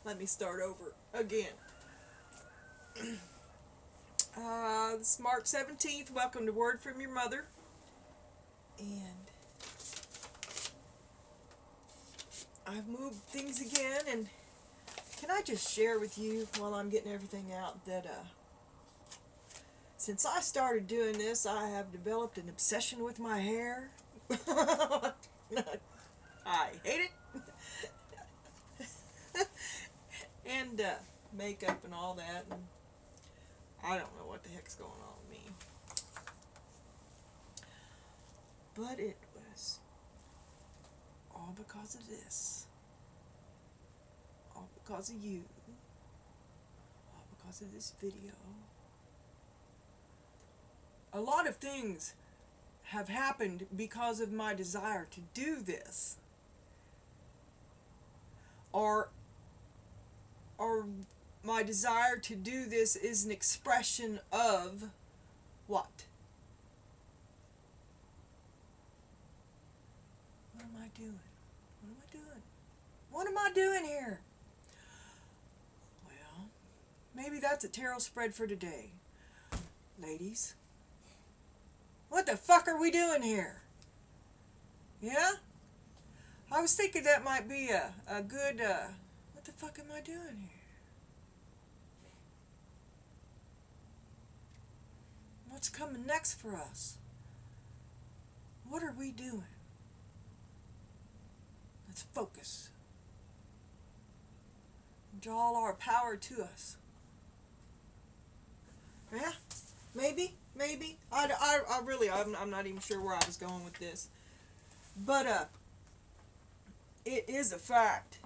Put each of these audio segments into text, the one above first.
Let me start over again. This is March 17th. Welcome to Word from Your Mother. And I've moved things again, and can I just share with you while I'm getting everything out that since I started doing this, I have developed an obsession with my hair. I hate it. And makeup and all that, and I don't know what the heck's going on with me. But it was all because of this. All because of you. All because of this video. A lot of things have happened because of my desire to do this. Or my desire to do this is an expression of what? What am I doing? What am I doing? What am I doing here? Well, maybe that's a tarot spread for today. Ladies, what the fuck are we doing here? Yeah? I was thinking that might be a good, what the fuck am I doing here? What's coming next for us? What are we doing? Let's focus. Draw all our power to us. Yeah? Maybe? I'm not even sure where I was going with this. But, it is a fact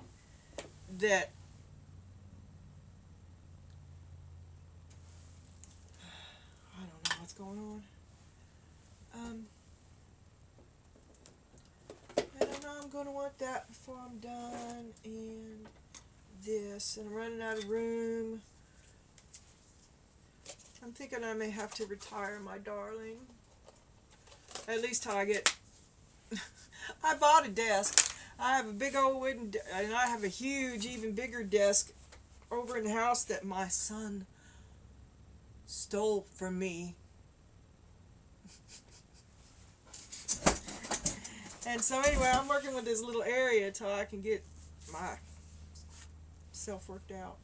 that I don't know what's going on. I don't know, I'm going to want that before I'm done, and this, and I'm running out of room. I'm thinking I may have to retire my darling. At least till I get... I bought a desk. I have a big old wooden... and I have a huge, even bigger desk over in the house that my son stole from me. And so anyway, I'm working with this little area till I can get myself worked out.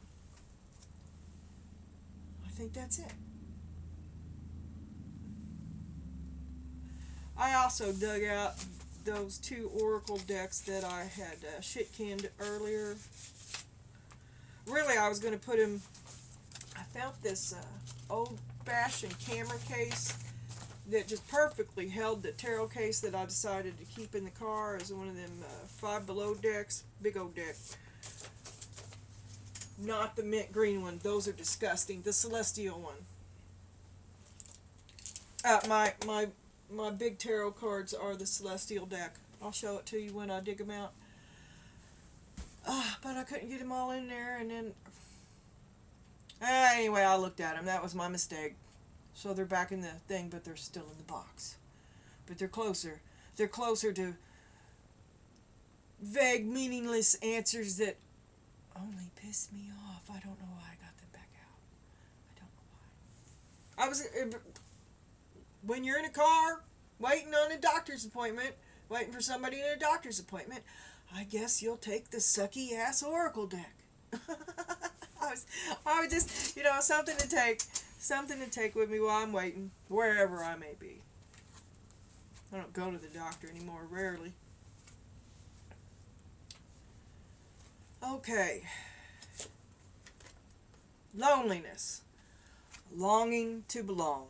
I think that's it. I also dug out those two oracle decks that I had shit-canned earlier. Really, I was going to put them... I found this old-fashioned camera case that just perfectly held the tarot case that I decided to keep in the car as one of them Five Below decks. Big old deck. Not the mint green one. Those are disgusting. The celestial one. My big tarot cards are the celestial deck. I'll show it to you when I dig them out. But I couldn't get them all in there, and then... anyway, I looked at them. That was my mistake. So they're back in the thing, but they're still in the box. But they're closer. They're closer to vague, meaningless answers that only piss me off. I don't know why I got them back out. I don't know why. When you're in a car, waiting on a doctor's appointment, waiting for somebody in a doctor's appointment, I guess you'll take the sucky ass oracle deck. I was just, something to take with me while I'm waiting, wherever I may be. I don't go to the doctor anymore, rarely. Okay. Loneliness. Longing to belong.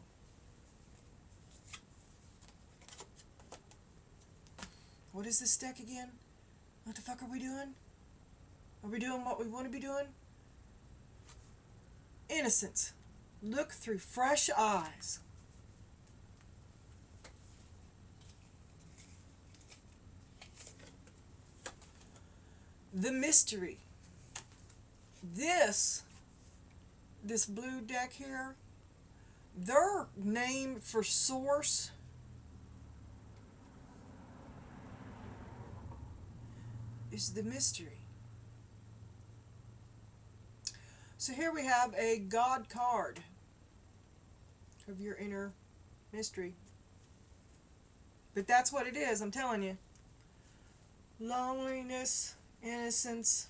What is this deck again? What the fuck are we doing? Are we doing what we want to be doing? Innocence. Look through fresh eyes. The mystery. This blue deck here, their name for source is the mystery. So here we have a God card of your inner mystery. But that's what it is, I'm telling you. Loneliness, innocence.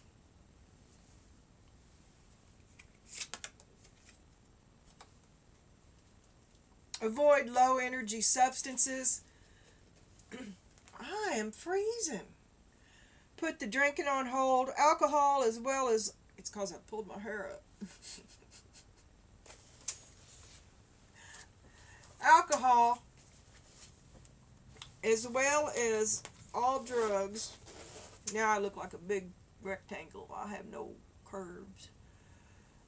Avoid low energy substances. I am freezing. Put the drinking on hold. Alcohol as well as... It's because I pulled my hair up. Alcohol as well as all drugs. Now I look like a big rectangle. I have no curves.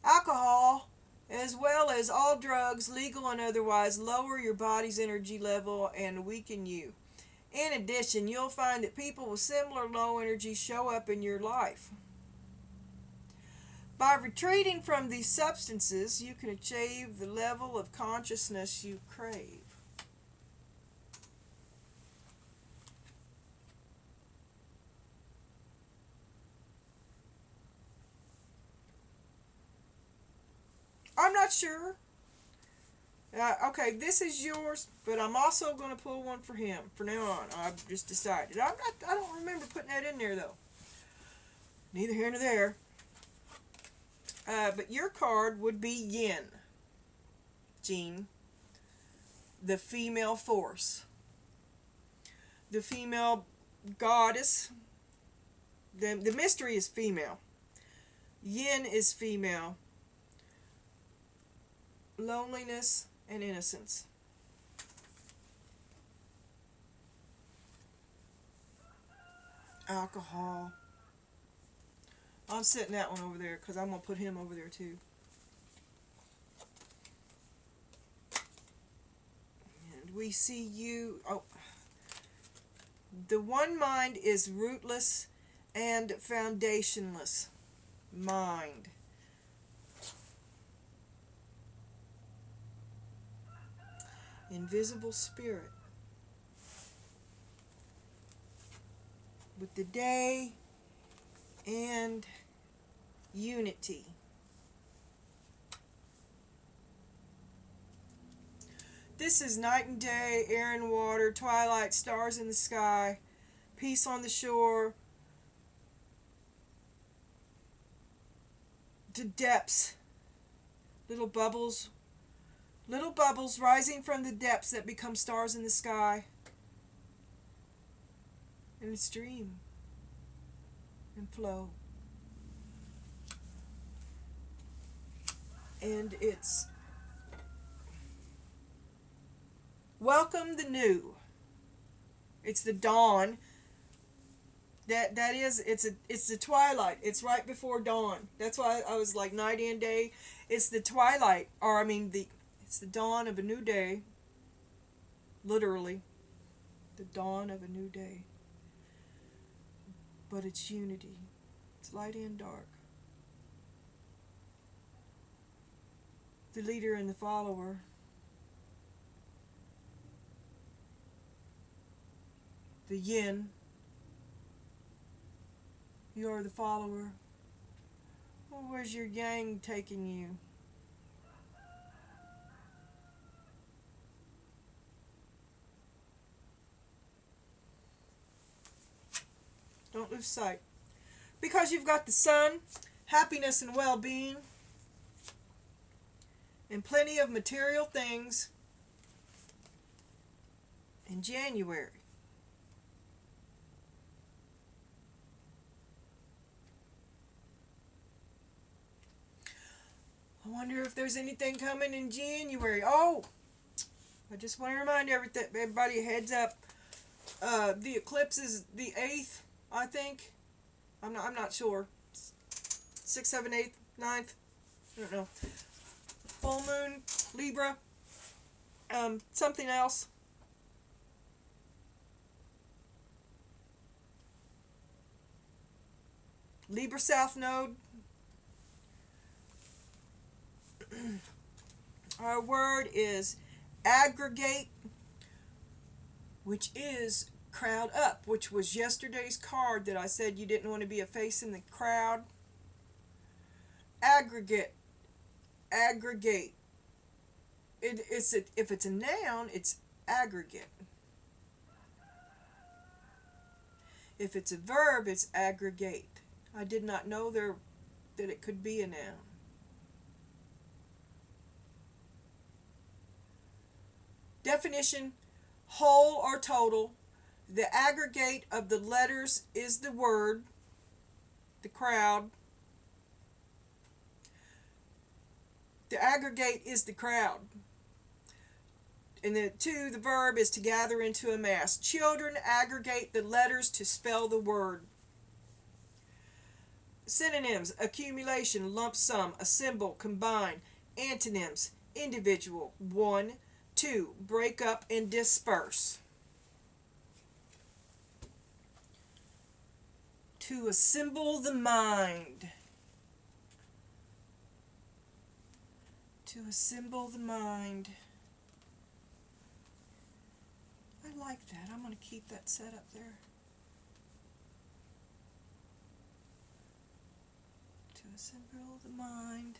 Alcohol as well as all drugs, legal and otherwise, lower your body's energy level and weaken you. In addition, you'll find that people with similar low energy show up in your life. By retreating from these substances, you can achieve the level of consciousness you crave. I'm not sure. Okay, this is yours, but I'm also going to pull one for him. From now on, I've just decided. I don't remember putting that in there, though. Neither here nor there. But your card would be Yin, Jean, the female force, the female goddess. The mystery is female. Yin is female. Loneliness and innocence. Alcohol. I'm setting that one over there because I'm going to put him over there too. And we see you. Oh, the one mind is rootless and foundationless mind. Invisible spirit. With the day and unity. This is night and day, air and water, twilight, stars in the sky, peace on the shore, the depths, little bubbles rising from the depths that become stars in the sky. And stream and flow. And it's welcome the new. It's the dawn. That is, it's the twilight. It's right before dawn. That's why I was like night and day. It's the twilight, or it's the dawn of a new day. Literally, the dawn of a new day. But it's unity. It's light and dark. The leader and the follower. The yin. You're the follower. Well, where's your yang taking you? Don't lose sight. Because you've got the sun, happiness and well-being, and plenty of material things in January. I wonder if there's anything coming in January. Oh, I just want to remind everybody, heads up. The eclipse is the 8th, I think. I'm not sure. 6th, 7th, 8th, 9th. I don't know. Full moon, Libra. Something else. Libra South Node. Our word is aggregate, which is crowd up, which was yesterday's card that I said you didn't want to be a face in the crowd. Aggregate. Aggregate. If it's a noun, it's aggregate. If it's a verb, it's aggregate. I did not know that it could be a noun. Definition: whole or total. The aggregate of the letters is the word, the crowd. The aggregate is the crowd. And the verb is to gather into a mass. Children aggregate the letters to spell the word. Synonyms: accumulation, lump sum, assemble, combine. Antonyms: individual, one, two, break up and disperse. To assemble the mind. To assemble the mind. I like that. I'm going to keep that set up there. To assemble the mind.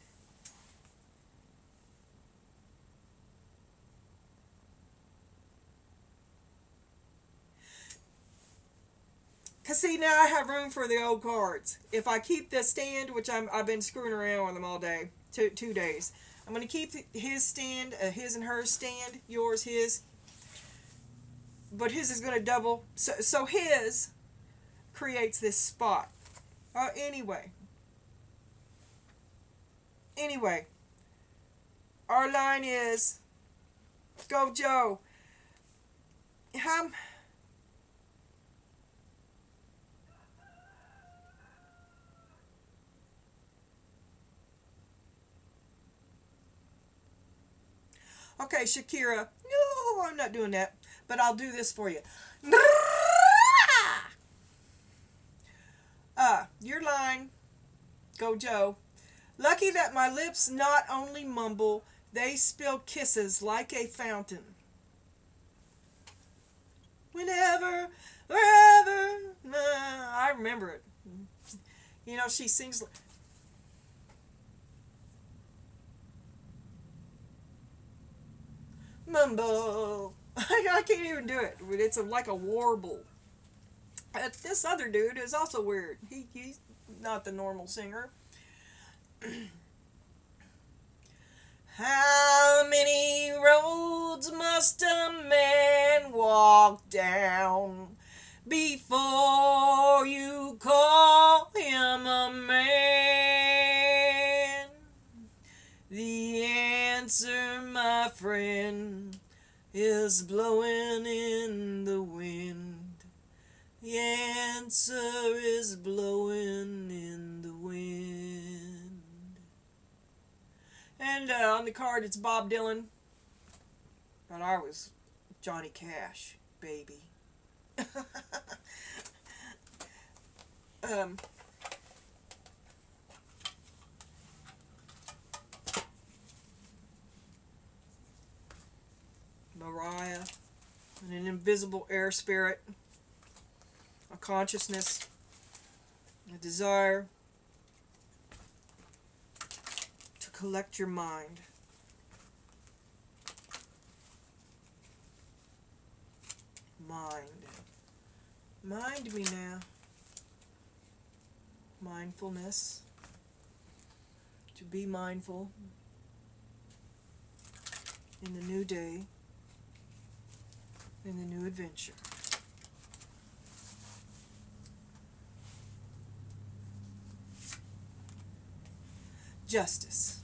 Because see, now I have room for the old cards. If I keep the stand, which I've been screwing around with them all day, 2 days. I'm going to keep his stand, his and her stand, yours, his. But his is going to double. So his creates this spot. Anyway, our line is, go Joe. Okay, Shakira. No, I'm not doing that. But I'll do this for you. Your line. Go Joe. Lucky that my lips not only mumble, they spill kisses like a fountain. Whenever, wherever. I remember it. You know, she sings. Mumble. I can't even do it. It's like a warble. This other dude is also weird. He's not the normal singer. How many roads must a man walk down before you call him a man? The answer, my friend, is blowing in the wind. The answer is blowing in the wind. And on the card it's Bob Dylan. But I was Johnny Cash, baby. Mariah, an invisible air spirit, a consciousness, a desire to collect your mind. Mind me now. Mindfulness. To be mindful in the new day, in the new adventure. Justice.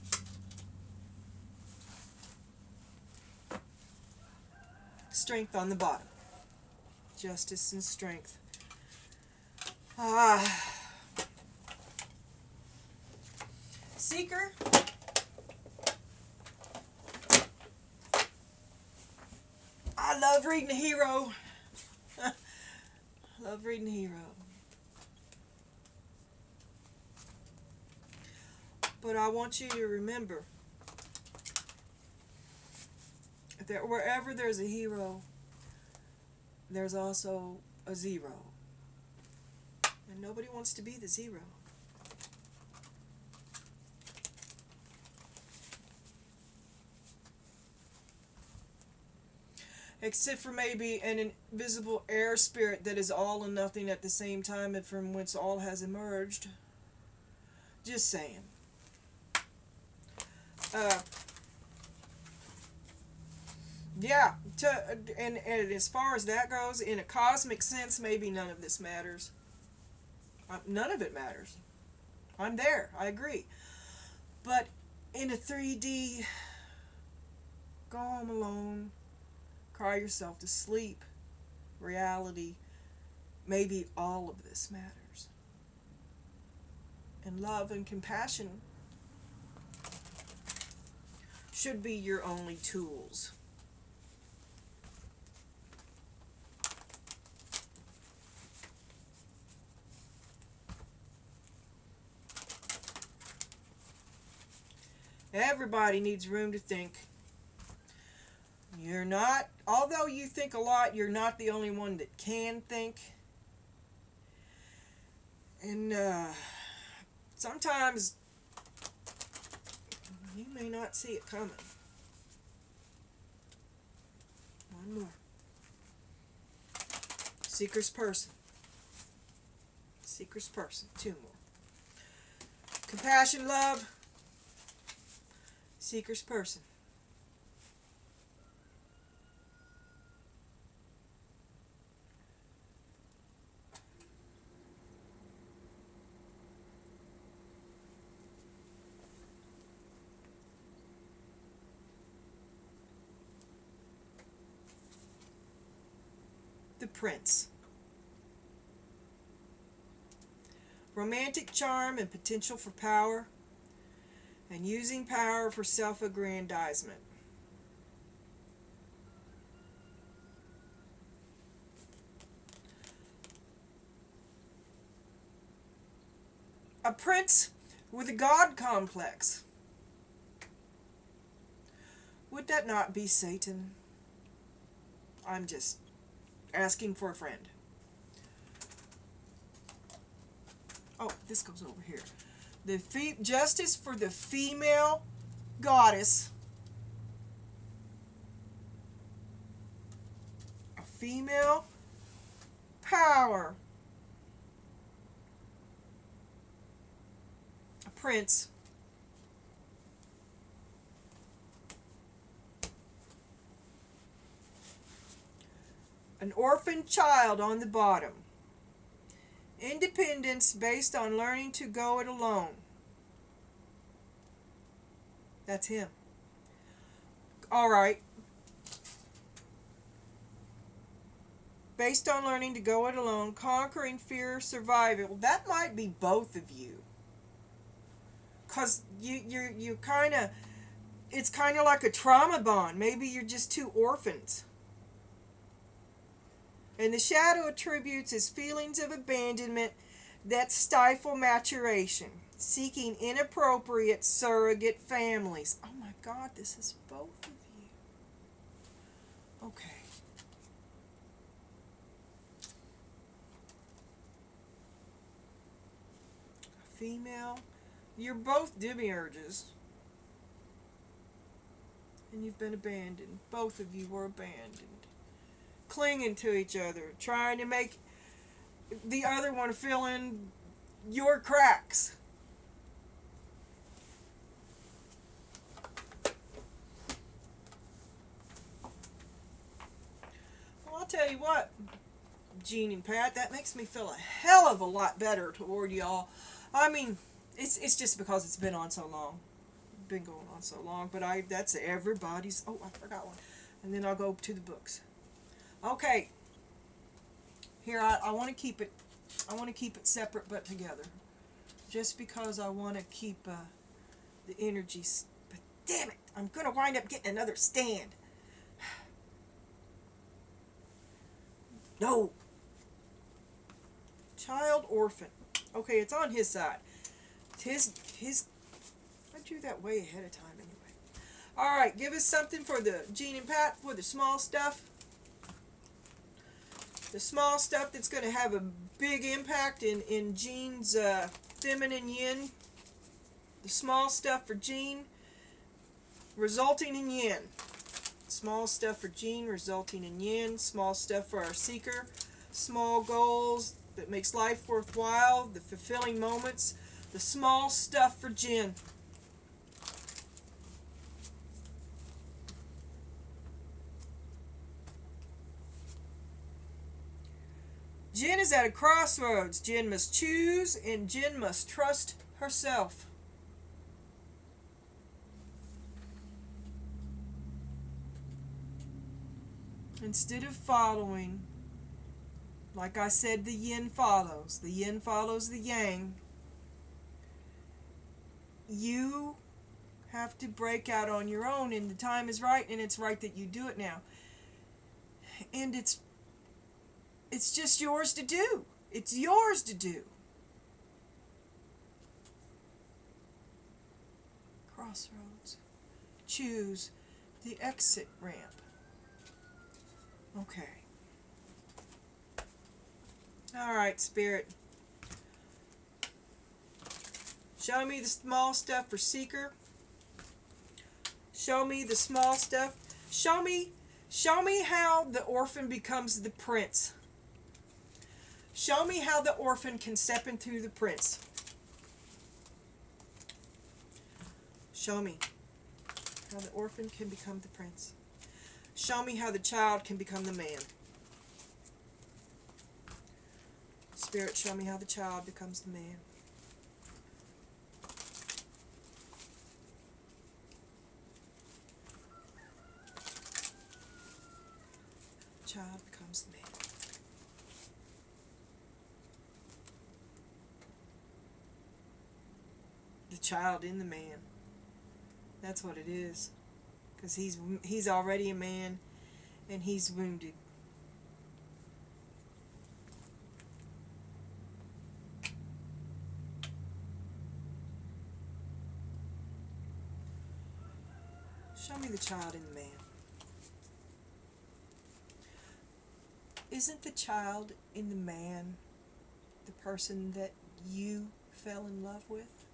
Strength on the bottom. Justice and strength. Seeker. I love reading a hero. Love reading a hero. But I want you to remember that wherever there's a hero, there's also a zero. And nobody wants to be the zero. except for maybe an invisible air spirit that is all and nothing at the same time and from whence all has emerged. Just saying. Uh, yeah, and as far as that goes, in a cosmic sense, maybe none of this matters. None of it matters. I'm there, I agree. But in a 3D, go home alone, cry yourself to sleep, reality, maybe all of this matters. And love and compassion should be your only tools. Everybody needs room to think. You're not, although you think a lot, you're not the only one that can think. And sometimes you may not see it coming. One more. Seeker's person. Seeker's person. Two more. Compassion, love. Seeker's person. The Prince. Romantic charm and potential for power, and using power for self-aggrandizement. A prince with a god complex. Would that not be Satan? I'm just asking for a friend. Oh, this goes over here. The justice for the female goddess. A female power. A prince. An orphan child on the bottom. Independence based on learning to go it alone. That's him. All right. Based on learning to go it alone, conquering fear, survival. That might be both of you. Because you kind of, it's kind of like a trauma bond. Maybe you're just two orphans. And the shadow attributes his feelings of abandonment that stifle maturation, seeking inappropriate surrogate families. Oh my God, this is both of you. Okay. Female, you're both demiurges. And you've been abandoned. Both of you were abandoned. Clinging to each other, trying to make the other one fill in your cracks. Well, I'll tell you what, Jean and Pat, that makes me feel a hell of a lot better toward y'all. I mean, it's just because it's been on so long. Been going on so long, but that's everybody's. Oh, I forgot one. And then I'll go to the books. Okay, here I want to keep it. I want to keep it separate but together, just because I want to keep the energy. But damn it, I'm gonna wind up getting another stand. No. Child orphan. Okay, it's on his side. His. I drew that way ahead of time anyway. All right, give us something for the Jean and Pat for the small stuff. The small stuff that's going to have a big impact in Jean's feminine yin. The small stuff for Jean resulting in yin. Small stuff for Jin, resulting in yin. Small stuff for our seeker. Small goals that makes life worthwhile. The fulfilling moments. The small stuff for Jin. Jin is at a crossroads. Jin must choose, and Jin must trust herself. Instead of following, like I said, the yin follows the yang. You have to break out on your own, and the time is right, and it's right that you do it now. And it's just yours to do. It's yours to do. Crossroads. Choose the exit ramp. Okay. Alright, Spirit. Show me the small stuff for Seeker. Show me the small stuff. Show me how the orphan becomes the prince. Show me how the orphan can step into the prince. Show me how the orphan can become the prince. Show me how the child can become the man. Spirit, show me how the child becomes the man. Child becomes the man. The child in the man. That's what it is. Because he's already a man, and he's wounded. Show me the child in the man. Isn't the child in the man the person that you fell in love with?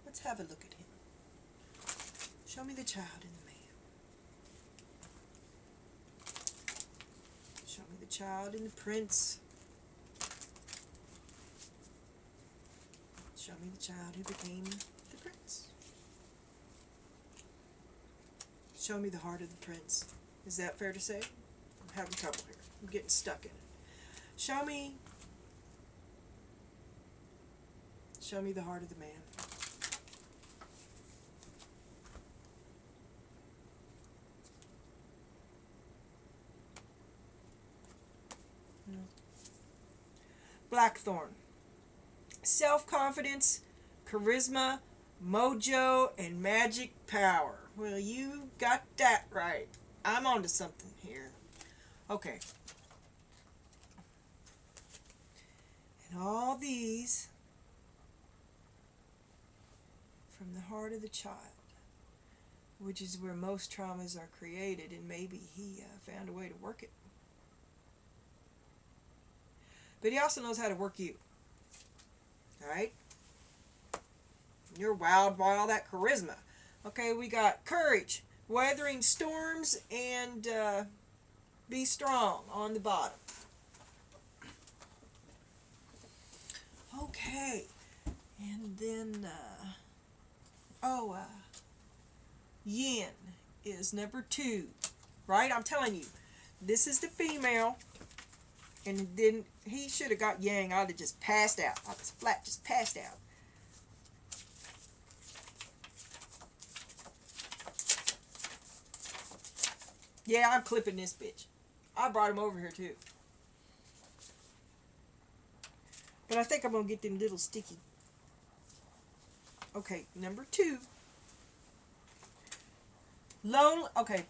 Let's have a look at him. Show me the child in the man. Show me the child in the prince. Show me the child who became the prince. Show me the heart of the prince. Is that fair to say? I'm having trouble here. I'm getting stuck in it. Show me the heart of the man. No. Blackthorn. Self-confidence, charisma, mojo, and magic power. Well, you got that right. I'm onto something here. Okay. And all these from the heart of the child, which is where most traumas are created, and maybe he found a way to work it. But he also knows how to work you. Alright? You're wowed by all that charisma. Okay, we got courage, weathering storms, and be strong on the bottom. Okay. And then, yin is number 2. Right? I'm telling you. This is the female. And then he should have got yang. I'd have just passed out. I was flat, just passed out. Yeah, I'm clipping this bitch. I brought him over here too. But I think I'm going to get them little sticky. Okay, number 2. Okay.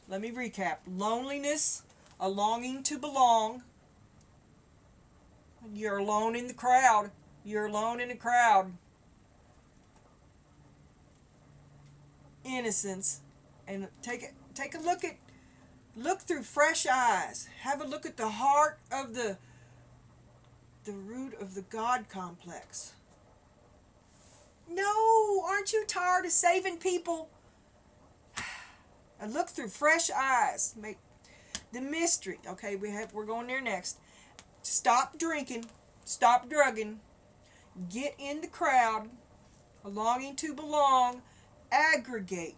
Let me recap. Loneliness, a longing to belong. You're alone in the crowd. You're alone in a crowd. Innocence. And take a look through fresh eyes. Have a look at the heart of the root of the God complex. No, aren't you tired of saving people? look through fresh eyes. Make the mystery. Okay, we're going there next. Stop drinking. Stop drugging. Get in the crowd. A longing to belong. Aggregate.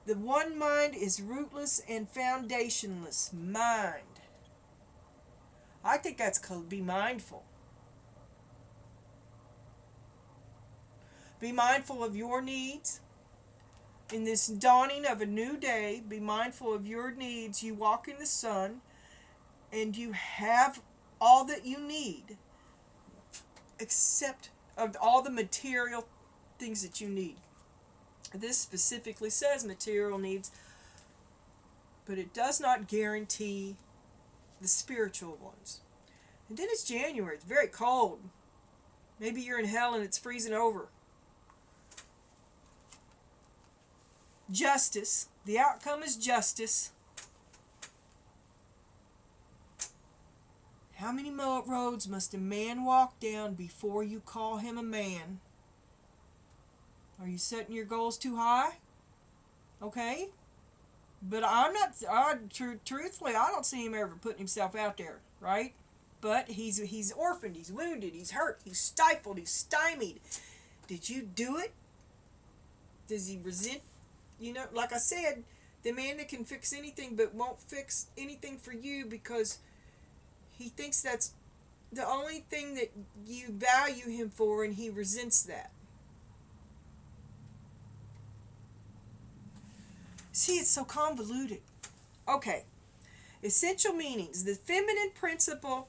The one mind is rootless and foundationless. Mind. I think that's called be mindful. Be mindful of your needs. In this dawning of a new day, be mindful of your needs. You walk in the sun and you have all that you need, except of all the material things that you need. This specifically says material needs, but it does not guarantee the spiritual ones. And then it's January. It's very cold. Maybe you're in hell and it's freezing over. Justice. The outcome is justice. How many roads must a man walk down before you call him a man? Are you setting your goals too high? Okay. But I'm not, truthfully, I don't see him ever putting himself out there, right? But he's orphaned, he's wounded, he's hurt, he's stifled, he's stymied. Did you do it? Does he resent? You know, like I said, the man that can fix anything but won't fix anything for you because he thinks that's the only thing that you value him for, and he resents that. See, it's so convoluted. Okay. Essential meanings. The feminine principle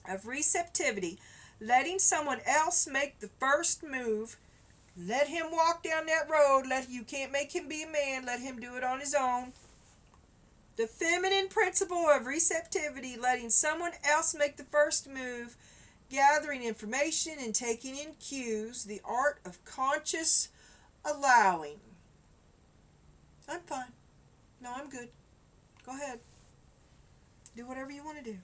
of receptivity, letting someone else make the first move. Let him walk down that road. You can't make him be a man. Let him do it on his own. The feminine principle of receptivity, letting someone else make the first move, gathering information and taking in cues, the art of conscious allowing. I'm fine. No, I'm good. Go ahead. Do whatever you want to do.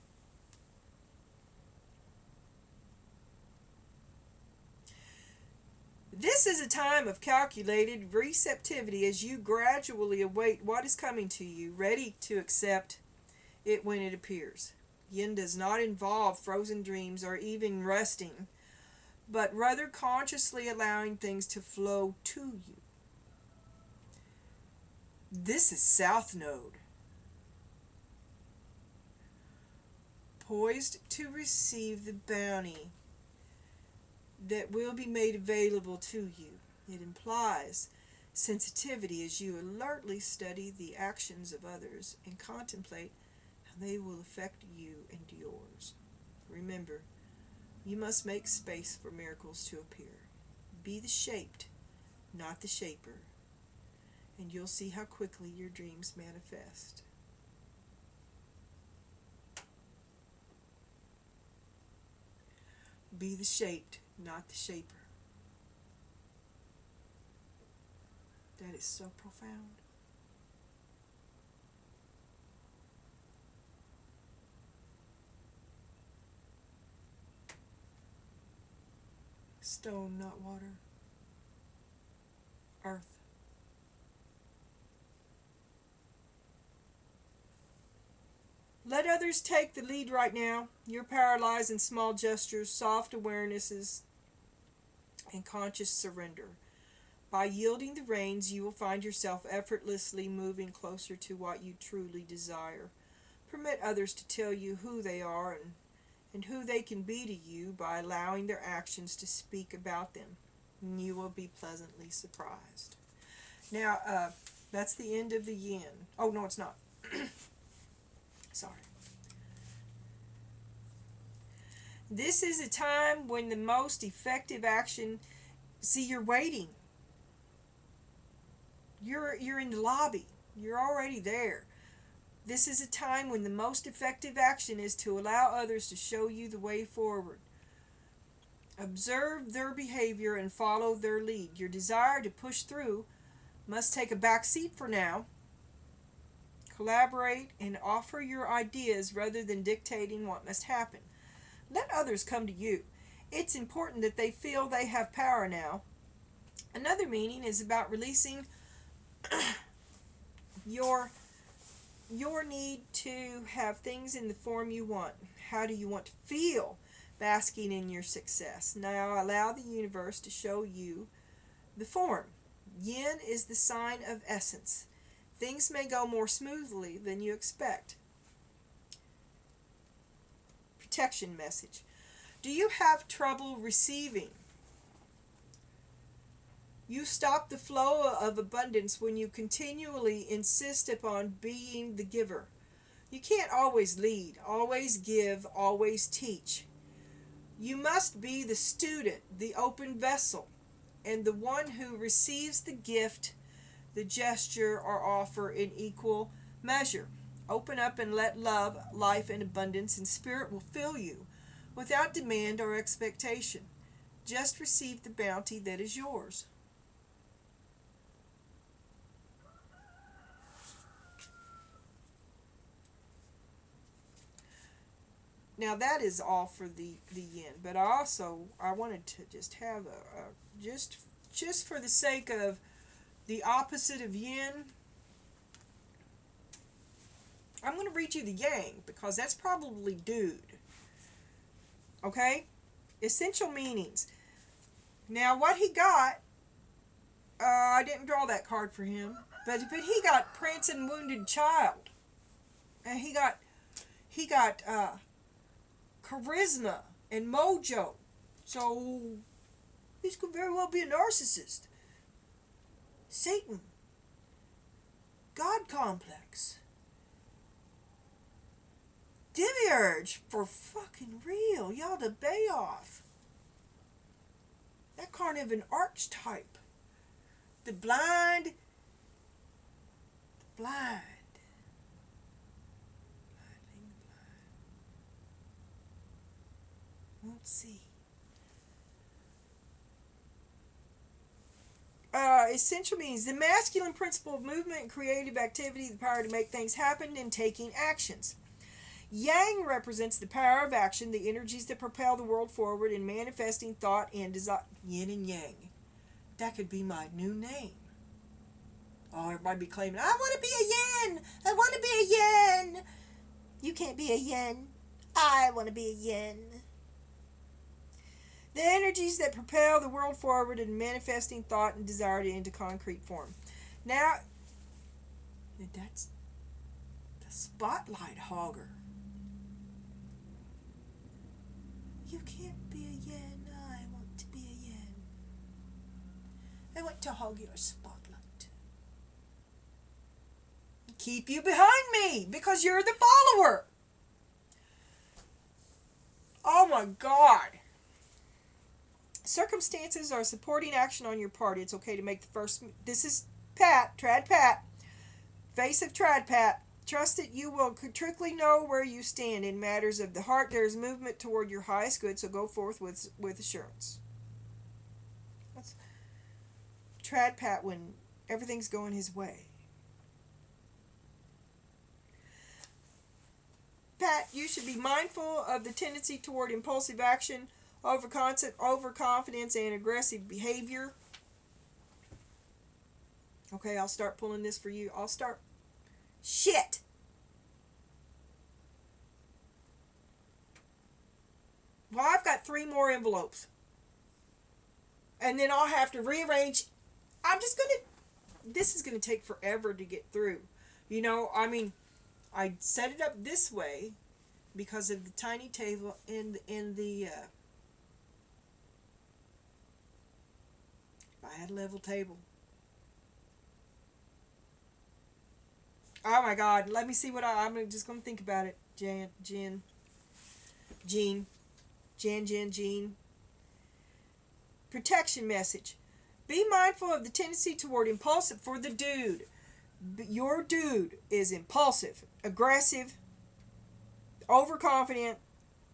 This is a time of calculated receptivity as you gradually await what is coming to you, ready to accept it when it appears. Yin does not involve frozen dreams or even resting, but rather consciously allowing things to flow to you. This is South Node. Poised to receive the bounty that will be made available to you. It implies sensitivity as you alertly study the actions of others and contemplate how they will affect you and yours. Remember, you must make space for miracles to appear. Be the shaped, not the shaper, and you'll see how quickly your dreams manifest. Be the shaped, not the shaper. That is so profound. Stone, not water. Earth. Let others take the lead right now. You're paralyzed in small gestures, soft awarenesses, and conscious surrender. By yielding the reins, you will find yourself effortlessly moving closer to what you truly desire. Permit others to tell you who they are and who they can be to you by allowing their actions to speak about them. And you will be pleasantly surprised. Now, that's the end of the yin. Oh, no, it's not. Sorry. This is a time when the most effective action, see, you're waiting. You're in the lobby. You're already there. This is a time when the most effective action is to allow others to show you the way forward. Observe their behavior and follow their lead. Your desire to push through must take a back seat for now. Collaborate and offer your ideas rather than dictating what must happen. Let others come to you. It's important that they feel they have power now. Another meaning is about releasing Your need to have things in the form you want. How do you want to feel basking in your success? Now allow the universe to show you the form. Yin is the sign of essence. Things may go more smoothly than you expect. Protection message. Do you have trouble receiving? You stop the flow of abundance when you continually insist upon being the giver. You can't always lead, always give, always teach. You must be the student, the open vessel, and the one who receives the gift, the gesture, or offer in equal measure. Open up and let love, life, and abundance and spirit will fill you without demand or expectation. Just receive the bounty that is yours. Now that is all for the yin, but I wanted to just have just for the sake of the opposite of yin, I'm going to read you the yang because that's probably dude. Okay? Essential meanings. Now what he got, I didn't draw that card for him, but he got prancing wounded child, and he got charisma and mojo. So this could very well be a narcissist. Satan. God complex. Demiurge for fucking real. Y'all the bay off. That kind of an archetype. The blind. The blind. Won't see. Essential means the masculine principle of movement and creative activity, the power to make things happen and taking actions. Yang represents the power of action, the energies that propel the world forward in manifesting thought and desire. Yin and yang. That could be my new name. Oh, everybody be claiming, I want to be a yin. I want to be a yin. You can't be a yin. I want to be a yin. The energies that propel the world forward in manifesting thought and desire into concrete form. Now, that's the spotlight hogger. You can't be a yin. I want to be a yin. I want to hog your spotlight. Keep you behind me because you're the follower. Oh my God. Circumstances are supporting action on your part. It's okay to make the first. This is Pat, Trad Pat, face of Trad Pat. Trust that you will quickly know where you stand in matters of the heart. There is movement toward your highest good, so go forth with assurance. That's Trad Pat when everything's going his way. Pat, you should be mindful of the tendency toward impulsive action, overconfidence, and aggressive behavior. Okay, I'll start pulling this for you. Shit! Well, I've got 3 more envelopes. And then I'll have to rearrange. This is going to take forever to get through. You know, I mean, I set it up this way because of the tiny table in the I had a level table. Oh my God, let me see what I'm just going to think about it. Jan. Protection message. Be mindful of the tendency toward impulsive for the dude. Your dude is impulsive, aggressive, overconfident.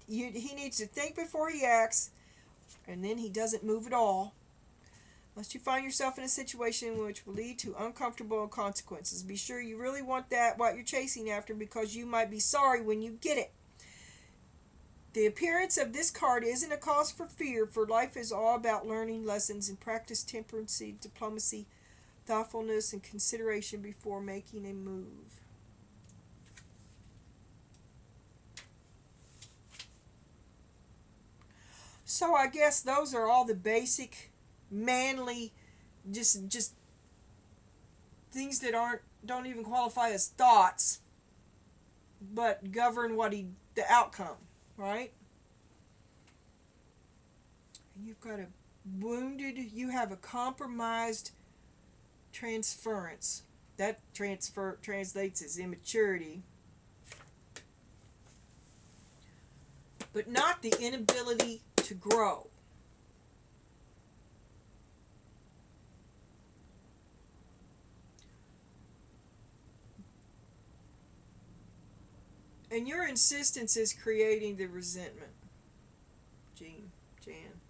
He needs to think before he acts, and then he doesn't move at all. Lest you find yourself in a situation which will lead to uncomfortable consequences. Be sure you really want that, what you're chasing after, because you might be sorry when you get it. The appearance of this card isn't a cause for fear, for life is all about learning lessons and practice temperance, diplomacy, thoughtfulness, and consideration before making a move. So I guess those are all the basic manly just things that don't even qualify as thoughts but govern the outcome, right? You've got you have a compromised transference. That translates as immaturity. But not the inability to grow. And your insistence is creating the resentment. Jean, Jan,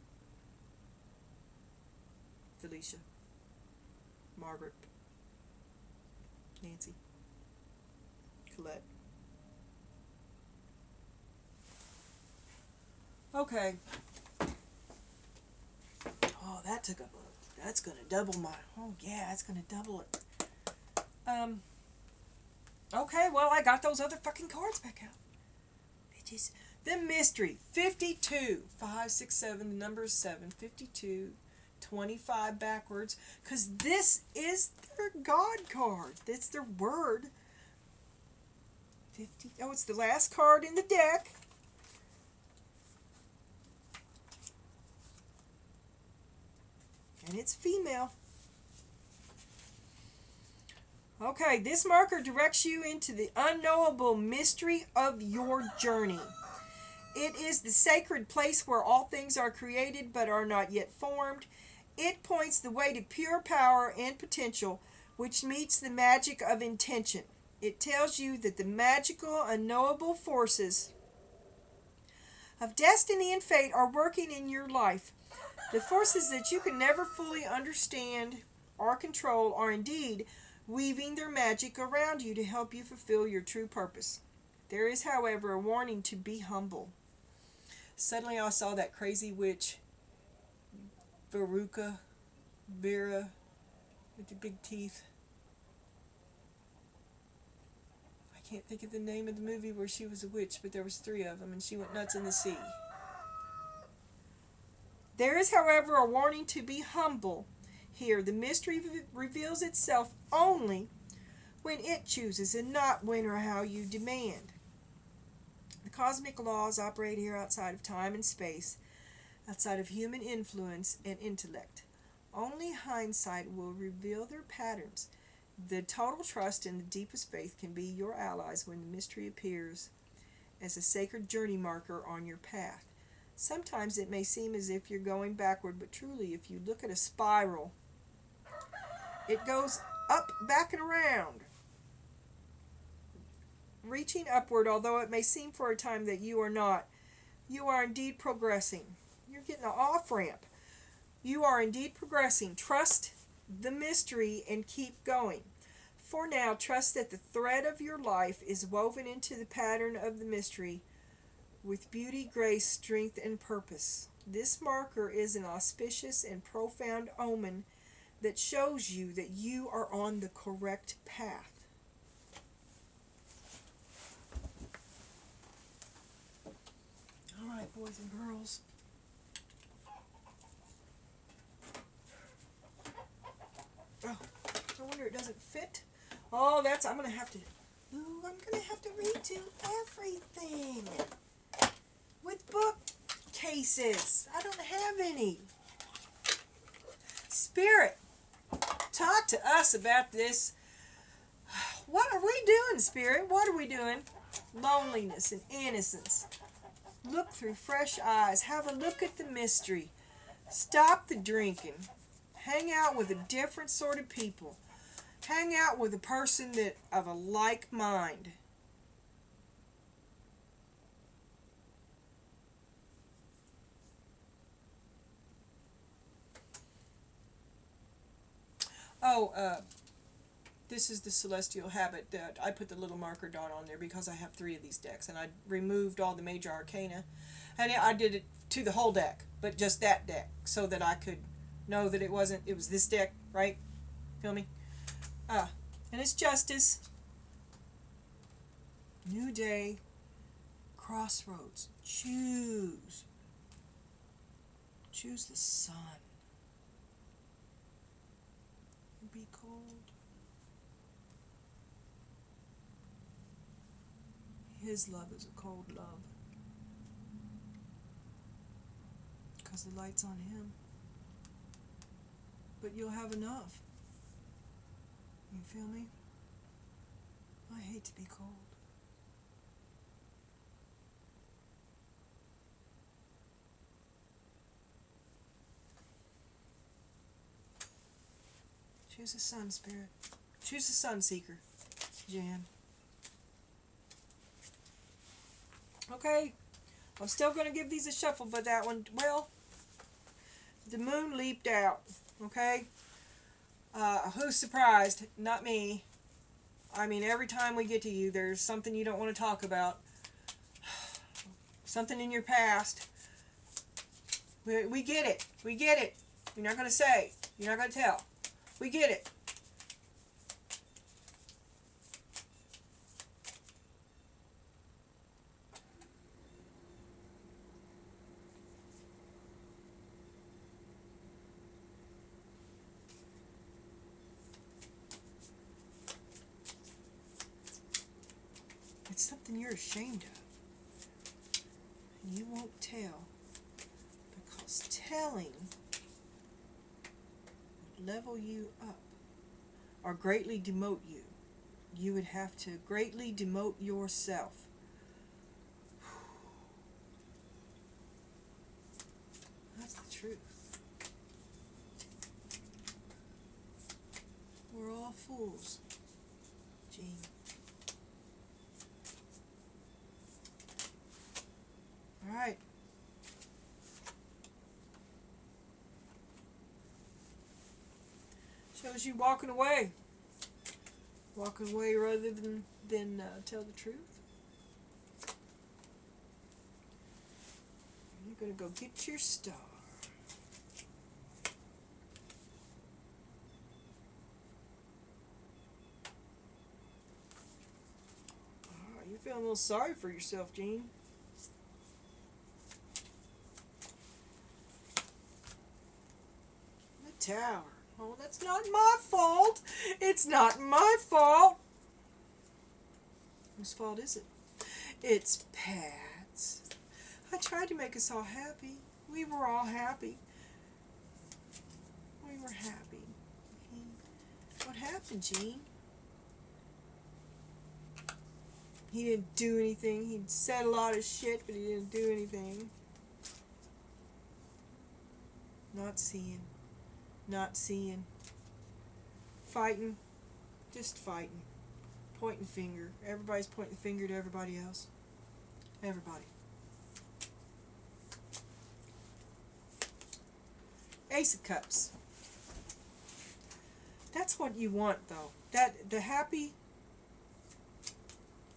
Felicia, Margaret, Nancy, Colette. Okay. Oh, that took up that's going to double my, oh yeah, that's going to double it. Okay, well, I got those other fucking cards back out. Bitches. The mystery, 52, 5, 6, 7, the number is 7, 52, 25 backwards, because this is their God card. That's their word. 50, oh, it's the last card in the deck. And it's female. Okay, this marker directs you into the unknowable mystery of your journey. It is the sacred place where all things are created but are not yet formed. It points the way to pure power and potential, which meets the magic of intention. It tells you that the magical, unknowable forces of destiny and fate are working in your life. The forces that you can never fully understand or control are indeed weaving their magic around you to help you fulfill your true purpose. There is, however, a warning to be humble. Suddenly I saw that crazy witch, Vera, with the big teeth. I can't think of the name of the movie where she was a witch, but there was 3 of them, and she went nuts in the sea. There is, however, a warning to be humble. Here, the mystery reveals itself only when it chooses and not when or how you demand. The cosmic laws operate here outside of time and space, outside of human influence and intellect. Only hindsight will reveal their patterns. The total trust and the deepest faith can be your allies when the mystery appears as a sacred journey marker on your path. Sometimes it may seem as if you're going backward, but truly, if you look at a spiral, it goes up, back, and around, reaching upward, although it may seem for a time that you are not. You are indeed progressing. You're getting an off-ramp. You are indeed progressing. Trust the mystery and keep going. For now, trust that the thread of your life is woven into the pattern of the mystery with beauty, grace, strength, and purpose. This marker is an auspicious and profound omen that shows you that you are on the correct path. All right, boys and girls. Oh, I wonder it doesn't fit. Oh, I'm going to have to redo everything with bookcases. I don't have any. Spirit, talk to us about this. What are we doing, Spirit? What are we doing? Loneliness and innocence. Look through fresh eyes. Have a look at the mystery. Stop the drinking. Hang out with a different sort of people. Hang out with a person that of a like mind. This is the Celestial Habit that I put the little marker dot on there because I have 3 of these decks, and I removed all the major arcana, and I did it to the whole deck, but just that deck, so that I could know that it was this deck, right? Feel me? And it's justice. New day. Crossroads. Choose. Choose the sun. Be cold. His love is a cold love. Because the light's on him. But you'll have enough. You feel me? I hate to be cold. Choose the sun, Spirit. Choose the sun, Seeker. Jan. Okay. I'm still going to give these a shuffle, but that one, well, the moon leaped out. Okay? Who's surprised? Not me. I mean, every time we get to you, there's something you don't want to talk about. Something in your past. We get it. We get it. You're not going to say. You're not going to tell. We get it. It's something you're ashamed of. And you won't tell. Because telling would level you up or greatly demote you. You would have to greatly demote yourself. That's the truth. We're all fools, Jean. All right. Shows you walking away. Walking away rather than tell the truth. You're going to go get your star. Oh, you're feeling a little sorry for yourself, Jean. The Tower. Oh, that's not my fault. It's not my fault. Whose fault is it? It's Pat's. I tried to make us all happy. We were all happy. We were happy. What happened, Jean? He didn't do anything. He said a lot of shit, but he didn't do anything. Not seeing. Not seeing. Fighting. Just fighting. Pointing finger. Everybody's pointing the finger to everybody else. Everybody. Ace of Cups. That's what you want, though. That the happy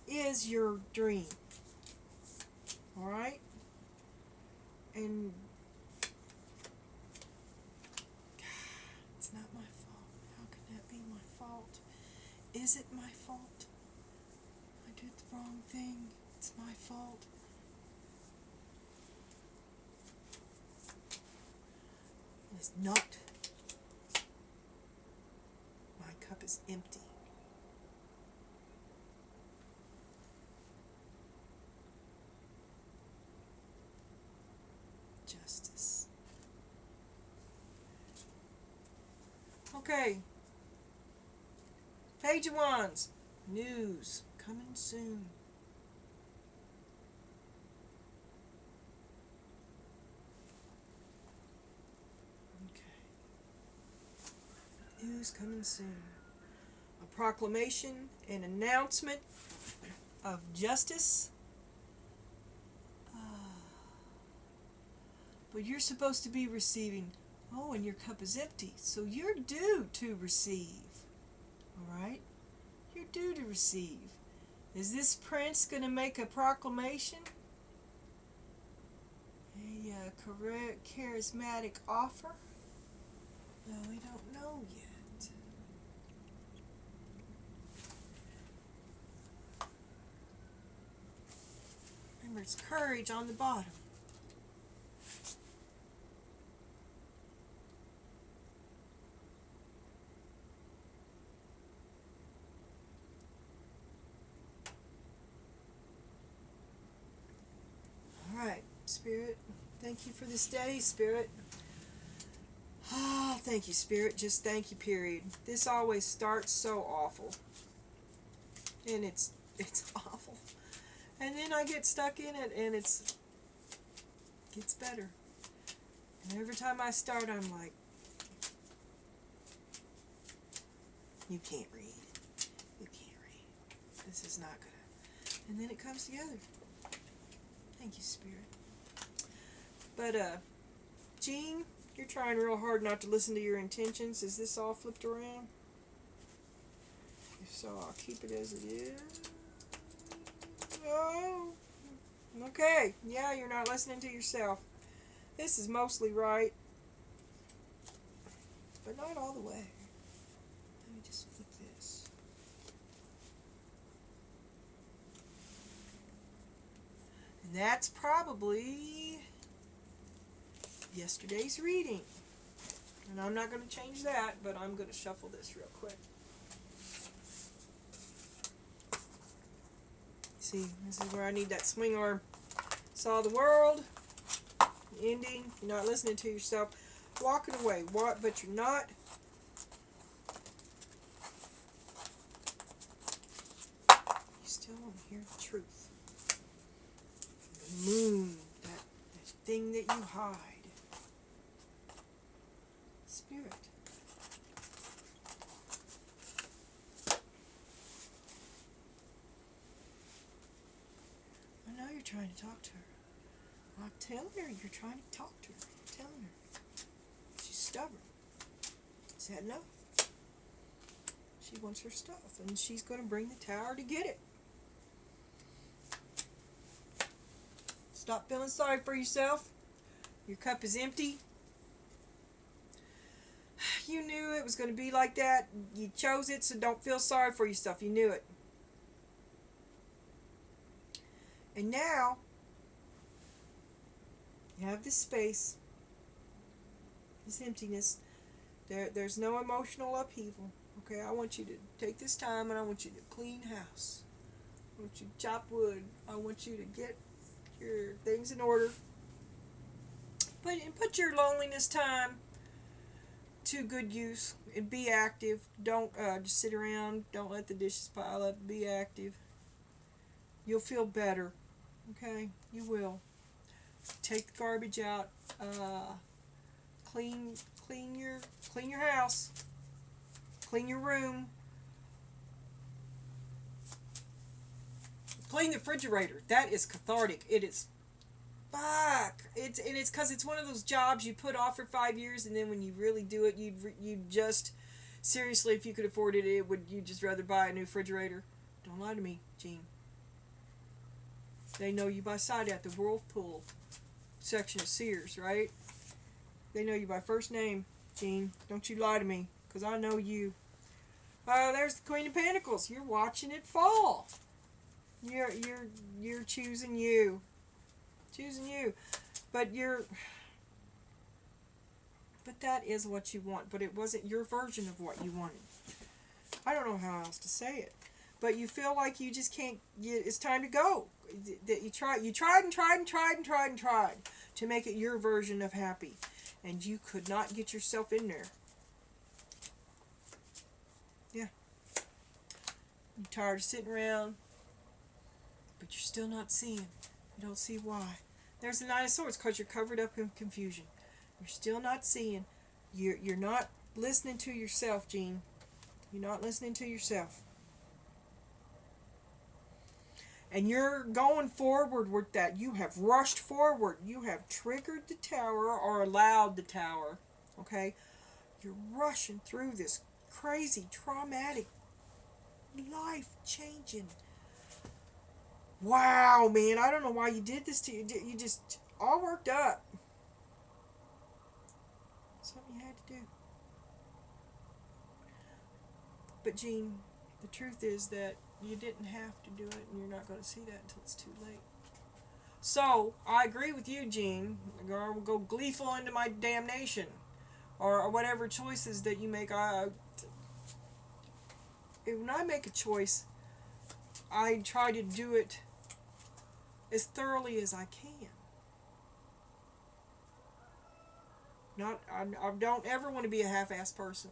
is your dream. Alright? And it's not my fault. How can that be my fault? Is it my fault? I did the wrong thing. It's my fault. It is not. My cup is empty. Justice. Okay. Page of Wands. News. Coming soon. News coming soon. A proclamation, an announcement of justice. But you're supposed to be receiving. Oh, and your cup is empty. So you're due to receive. Alright? You're due to receive. Is this prince going to make a proclamation? A charismatic offer? No, we don't know yet. Remember, it's courage on the bottom. Alright, Spirit. Thank you for this day, Spirit. Ah, thank you, Spirit. Just thank you, period. This always starts so awful. And it's awful. And then I get stuck in it and it gets better. And every time I start, I'm like, you can't read. You can't read. This is not gonna. And then it comes together. Thank you, Spirit. But, Jean, you're trying real hard not to listen to your intentions. Is this all flipped around? If so, I'll keep it as it is. Oh, okay. Yeah, you're not listening to yourself. This is mostly right, but not all the way. Let me just flip this. And that's probably yesterday's reading. And I'm not going to change that, but I'm going to shuffle this real quick. See, this is where I need that swing arm. Saw the world. Ending. You're not listening to yourself. Walking away. But you're not. You still want to hear the truth. The moon. That thing that you hide. Spirit. I know you're trying to talk to her. I'm telling her you're trying to talk to her. I'm telling her. She's stubborn. She's had enough. She wants her stuff, and she's going to bring the tower to get it. Stop feeling sorry for yourself. Your cup is empty. You knew it was going to be like that. You chose it, so don't feel sorry for yourself. You knew it. And now, you have this space, this emptiness. There's no emotional upheaval. Okay, I want you to take this time and I want you to clean house. I want you to chop wood. I want you to get your things in order. Put your loneliness time to good use and be active. Don't just sit around. Don't let the dishes pile up. Be active. You'll feel better. Okay, you will. Take the garbage out. Clean your house. Clean your room. Clean the refrigerator. That is cathartic. It is. Fuck. It's because it's one of those jobs you put off for 5 years, and then when you really do it, you'd just seriously, if you could afford it, you'd just rather buy a new refrigerator. Don't lie to me, Jean. They know you by sight at the Whirlpool section of Sears, right? They know you by first name, Jean. Don't you lie to me, because I know you. There's the Queen of Pentacles. You're watching it fall. You're choosing you. Choosing you. But that is what you want. But it wasn't your version of what you wanted. I don't know how else to say it. But you feel like you just can't. It's time to go. That you tried to make it your version of happy, and you could not get yourself in there. Yeah. You're tired of sitting around, but you're still not seeing. You don't see why. There's the Nine of Swords because you're covered up in confusion. You're still not seeing. You're not listening to yourself, Jean. You're not listening to yourself. And you're going forward with that. You have rushed forward. You have triggered the tower or allowed the tower. Okay? You're rushing through this crazy, traumatic, life-changing. Wow, man. I don't know why you did this to you. You just all worked up. Something you had to do. But, Jean, the truth is that you didn't have to do it, and you're not going to see that until it's too late. So, I agree with you, Gene. Go gleeful into my damnation. Or whatever choices that you make. When I make a choice, I try to do it as thoroughly as I can. I don't ever want to be a half-assed person.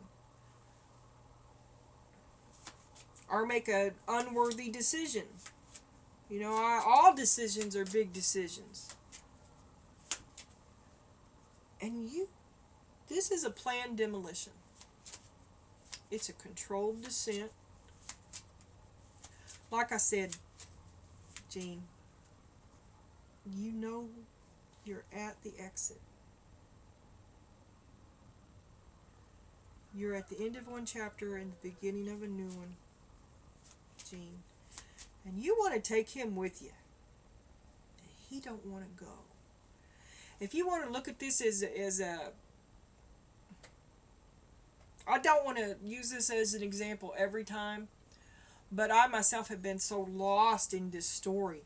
Or make an unworthy decision. All decisions are big decisions. And this is a planned demolition. It's a controlled descent. Like I said, Gene, you're at the exit. You're at the end of one chapter and the beginning of a new one, Gene. And you want to take him with you. He don't want to go. If you want to look at this as a... I don't want to use this as an example every time, but I myself have been so lost in this story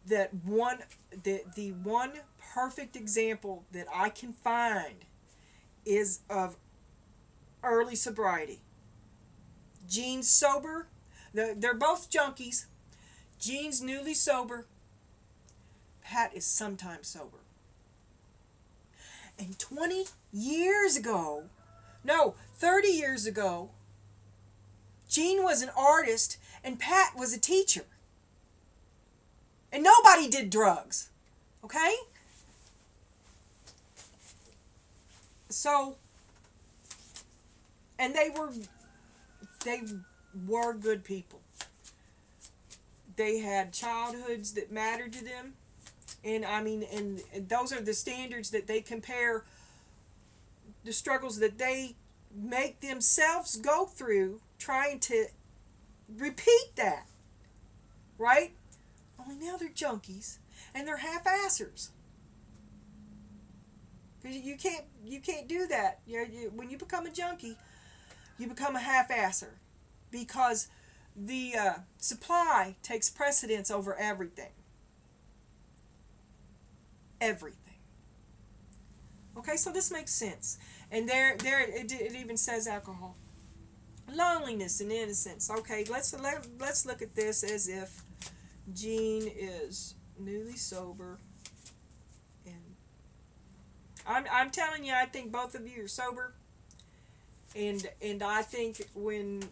that the one perfect example that I can find is of early sobriety. Gene's sober. They're both junkies. Gene's newly sober. Pat is sometimes sober. And 30 years ago, Gene was an artist and Pat was a teacher. And nobody did drugs. Okay? So, and they were good people. They had childhoods that mattered to them. And and those are the standards that they compare the struggles that they make themselves go through trying to repeat that. Right? Only now they're junkies and they're half-assers. You can't do that. When you become a junkie, you become a half-asser because the supply takes precedence over everything. Everything. Okay, so this makes sense. And it even says alcohol, loneliness, and innocence. Okay, let's look at this as if Gene is newly sober, and I'm telling you, I think both of you are sober. And I think when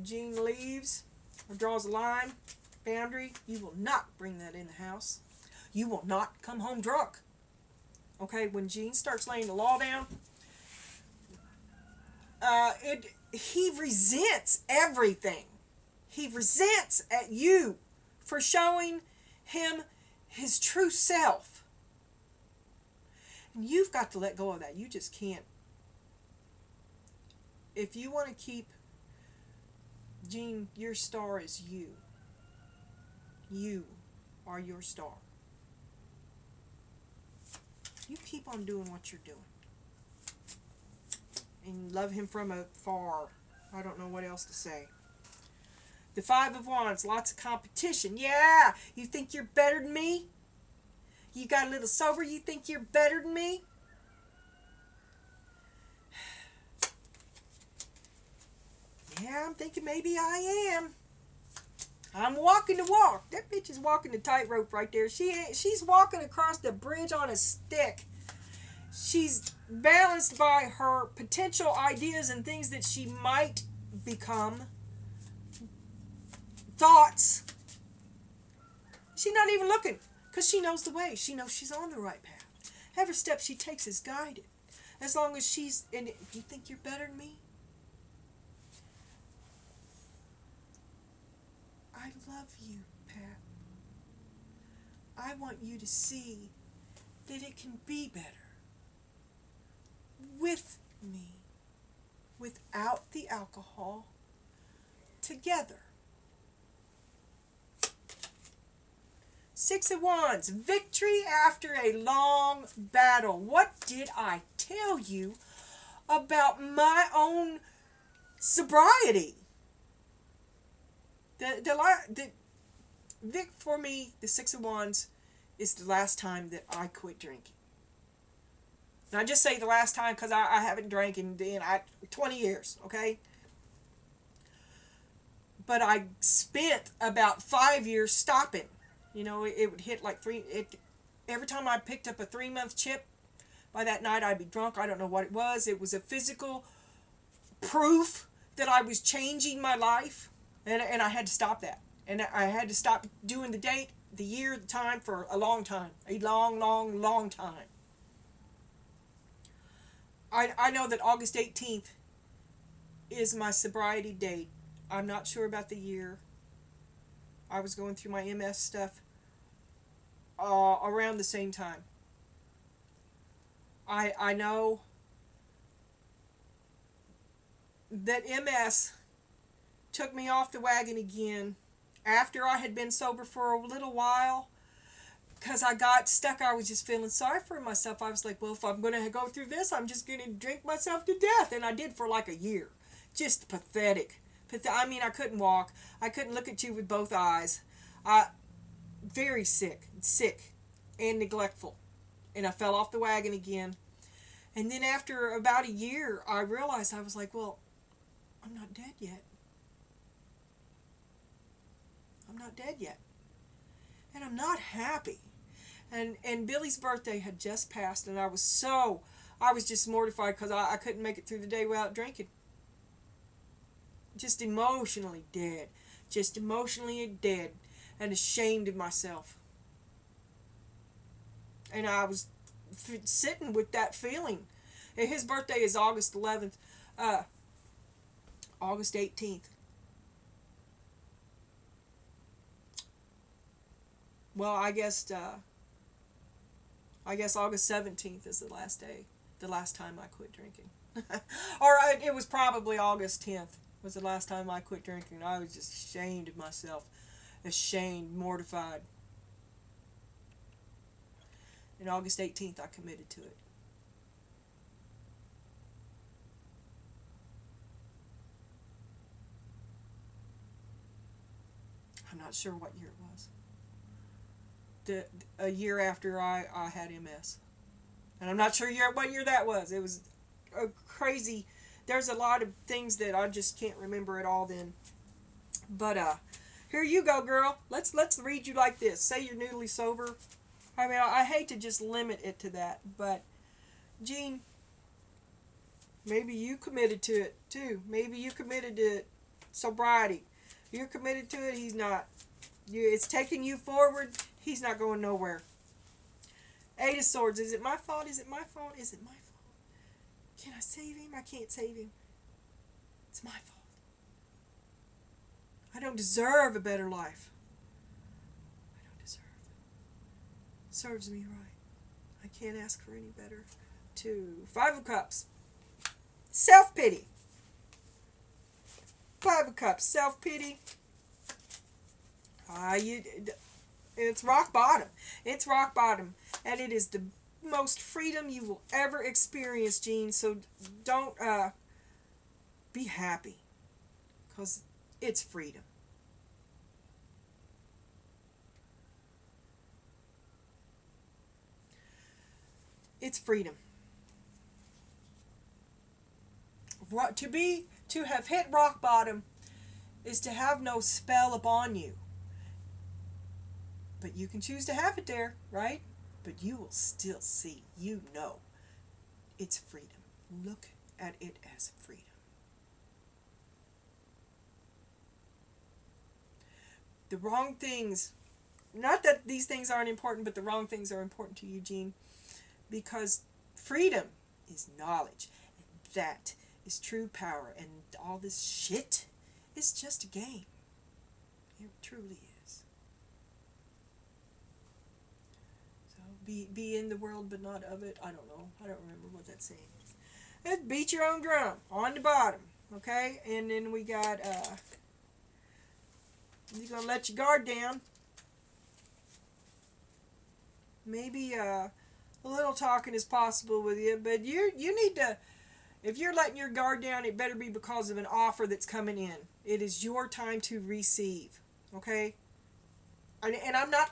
Gene leaves or draws a line, boundary, you will not bring that in the house. You will not come home drunk. Okay, when Gene starts laying the law down, he resents everything. He resents at you for showing him his true self. And you've got to let go of that. You just can't. If you want to keep Gene, your star is you. You are your star. You keep on doing what you're doing. And love him from afar. I don't know what else to say. The Five of Wands, lots of competition. Yeah, you think you're better than me? You got a little sober, you think you're better than me? Yeah, I'm thinking maybe I am. I'm walking the walk. That bitch is walking the tightrope right there. She's walking across the bridge on a stick. She's balanced by her potential ideas and things that she might become. Thoughts. She's not even looking because she knows the way. She knows she's on the right path. Every step she takes is guided. As long as she's in it. You think you're better than me? I love you, Pat. I want you to see that it can be better. With me. Without the alcohol. Together. Six of Wands. Victory after a long battle. What did I tell you about my own sobriety? Vic, for me, the Six of Wands is the last time that I quit drinking. And I just say the last time because I haven't drank in 20 years, okay? But I spent about 5 years stopping. You know, it would hit like every time I picked up a 3-month chip, by that night I'd be drunk. I don't know what it was. It was a physical proof that I was changing my life. And I had to stop that. And I had to stop doing the date, the year, the time for a long time. A long, long, long time. I know that August 18th is my sobriety date. I'm not sure about the year. I was going through my MS stuff around the same time. I know that MS took me off the wagon again after I had been sober for a little while, because I got stuck. I was just feeling sorry for myself. I was like, well, if I'm going to go through this, I'm just going to drink myself to death. And I did for like a year. Just pathetic. I mean, I couldn't walk. I couldn't look at you with both eyes. Very sick and neglectful. And I fell off the wagon again. And then after about a year, I realized, I was like, well, I'm not dead yet. I'm not dead yet. And I'm not happy. And Billy's birthday had just passed, and I was just mortified because I couldn't make it through the day without drinking. Just emotionally dead. Just emotionally dead and ashamed of myself. And I was sitting with that feeling. And his birthday is August 11th. August 18th. Well, I guess August 17th is the last time I quit drinking. Or it was probably August 10th was the last time I quit drinking. I was just ashamed of myself. Ashamed, mortified. And August 18th, I committed to it. I'm not sure what year it was. A year after I had MS. And I'm not sure what year that was. It was a crazy. There's a lot of things that I just can't remember at all then. But here you go, girl. Let's read you like this. Say you're newly sober. I mean, I hate to just limit it to that, but Jean, maybe you committed to it too. Maybe you committed to sobriety. You're committed to it. He's not. It's taking you forward. He's not going nowhere. 8 of Swords. Is it my fault? Is it my fault? Is it my fault? Can I save him? I can't save him. It's my fault. I don't deserve a better life. I don't deserve it. Serves me right. I can't ask for any better. 2. 5 of Cups. Self-pity. 5 of Cups. Self-pity. It's rock bottom. It's rock bottom. And it is the most freedom you will ever experience, Jean. So don't be happy. Because it's freedom. It's freedom. To have hit rock bottom is to have no spell upon you. But you can choose to have it there, right? But you will still see, it's freedom. Look at it as freedom. The wrong things, not that these things aren't important, but the wrong things are important to you, Jean, because freedom is knowledge, and that is true power, and all this shit is just a game. It truly is. So be in the world, but not of it. I don't know. I don't remember what that saying is. Let's beat your own drum on the bottom, okay? And then we got you're gonna let your guard down. Maybe a little talking is possible with you, but you need to. If you're letting your guard down, it better be because of an offer that's coming in. It is your time to receive, okay? And I'm not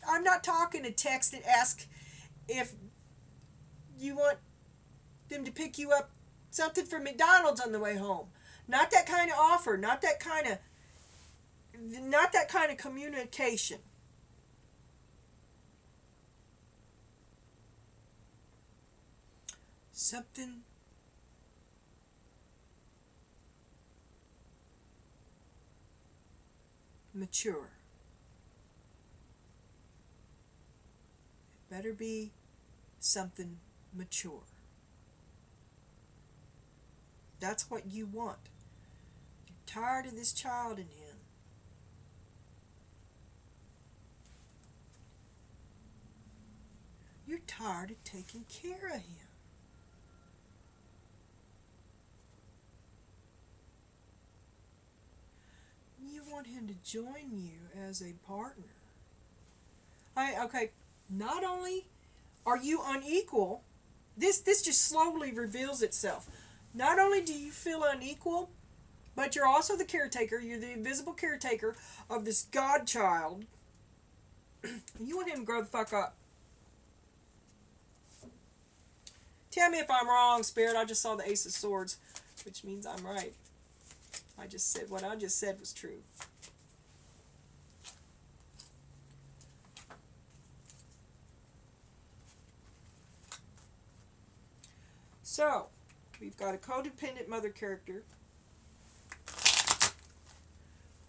I'm not talking a text that asks if you want them to pick you up something from McDonald's on the way home. Not that kind of offer, not that kind of communication. Something mature. It better be something mature. That's what you want. You're tired of this child in him. You're tired of taking care of him. You want him to join you as a partner. Okay, not only are you unequal, this just slowly reveals itself. Not only do you feel unequal, but you're also the caretaker. You're the invisible caretaker of this godchild. You want him to grow the fuck up. Tell me if I'm wrong, Spirit. I just saw the Ace of Swords, which means I'm right. I just said what I just said was true. So, we've got a codependent mother character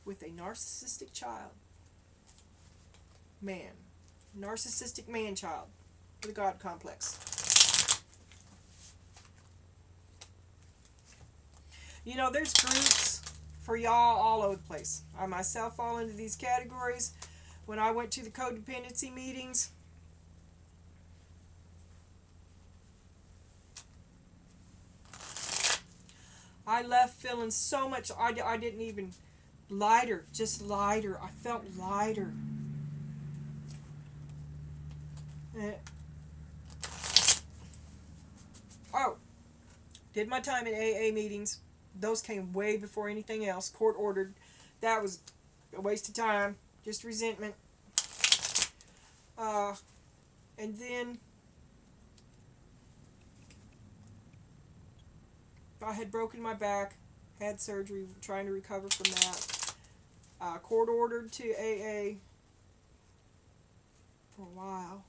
with a narcissistic child. Man. Narcissistic man-child with a God complex. You know, there's groups for y'all all over the place. I myself fall into these categories. When I went to the codependency meetings, I left feeling so much. I didn't even lighter, just lighter. I felt lighter. Oh, did my time in AA meetings. Those came way before anything else. Court ordered. That was a waste of time. Just resentment. And then I had broken my back, had surgery, trying to recover from that. Court ordered to AA for a while.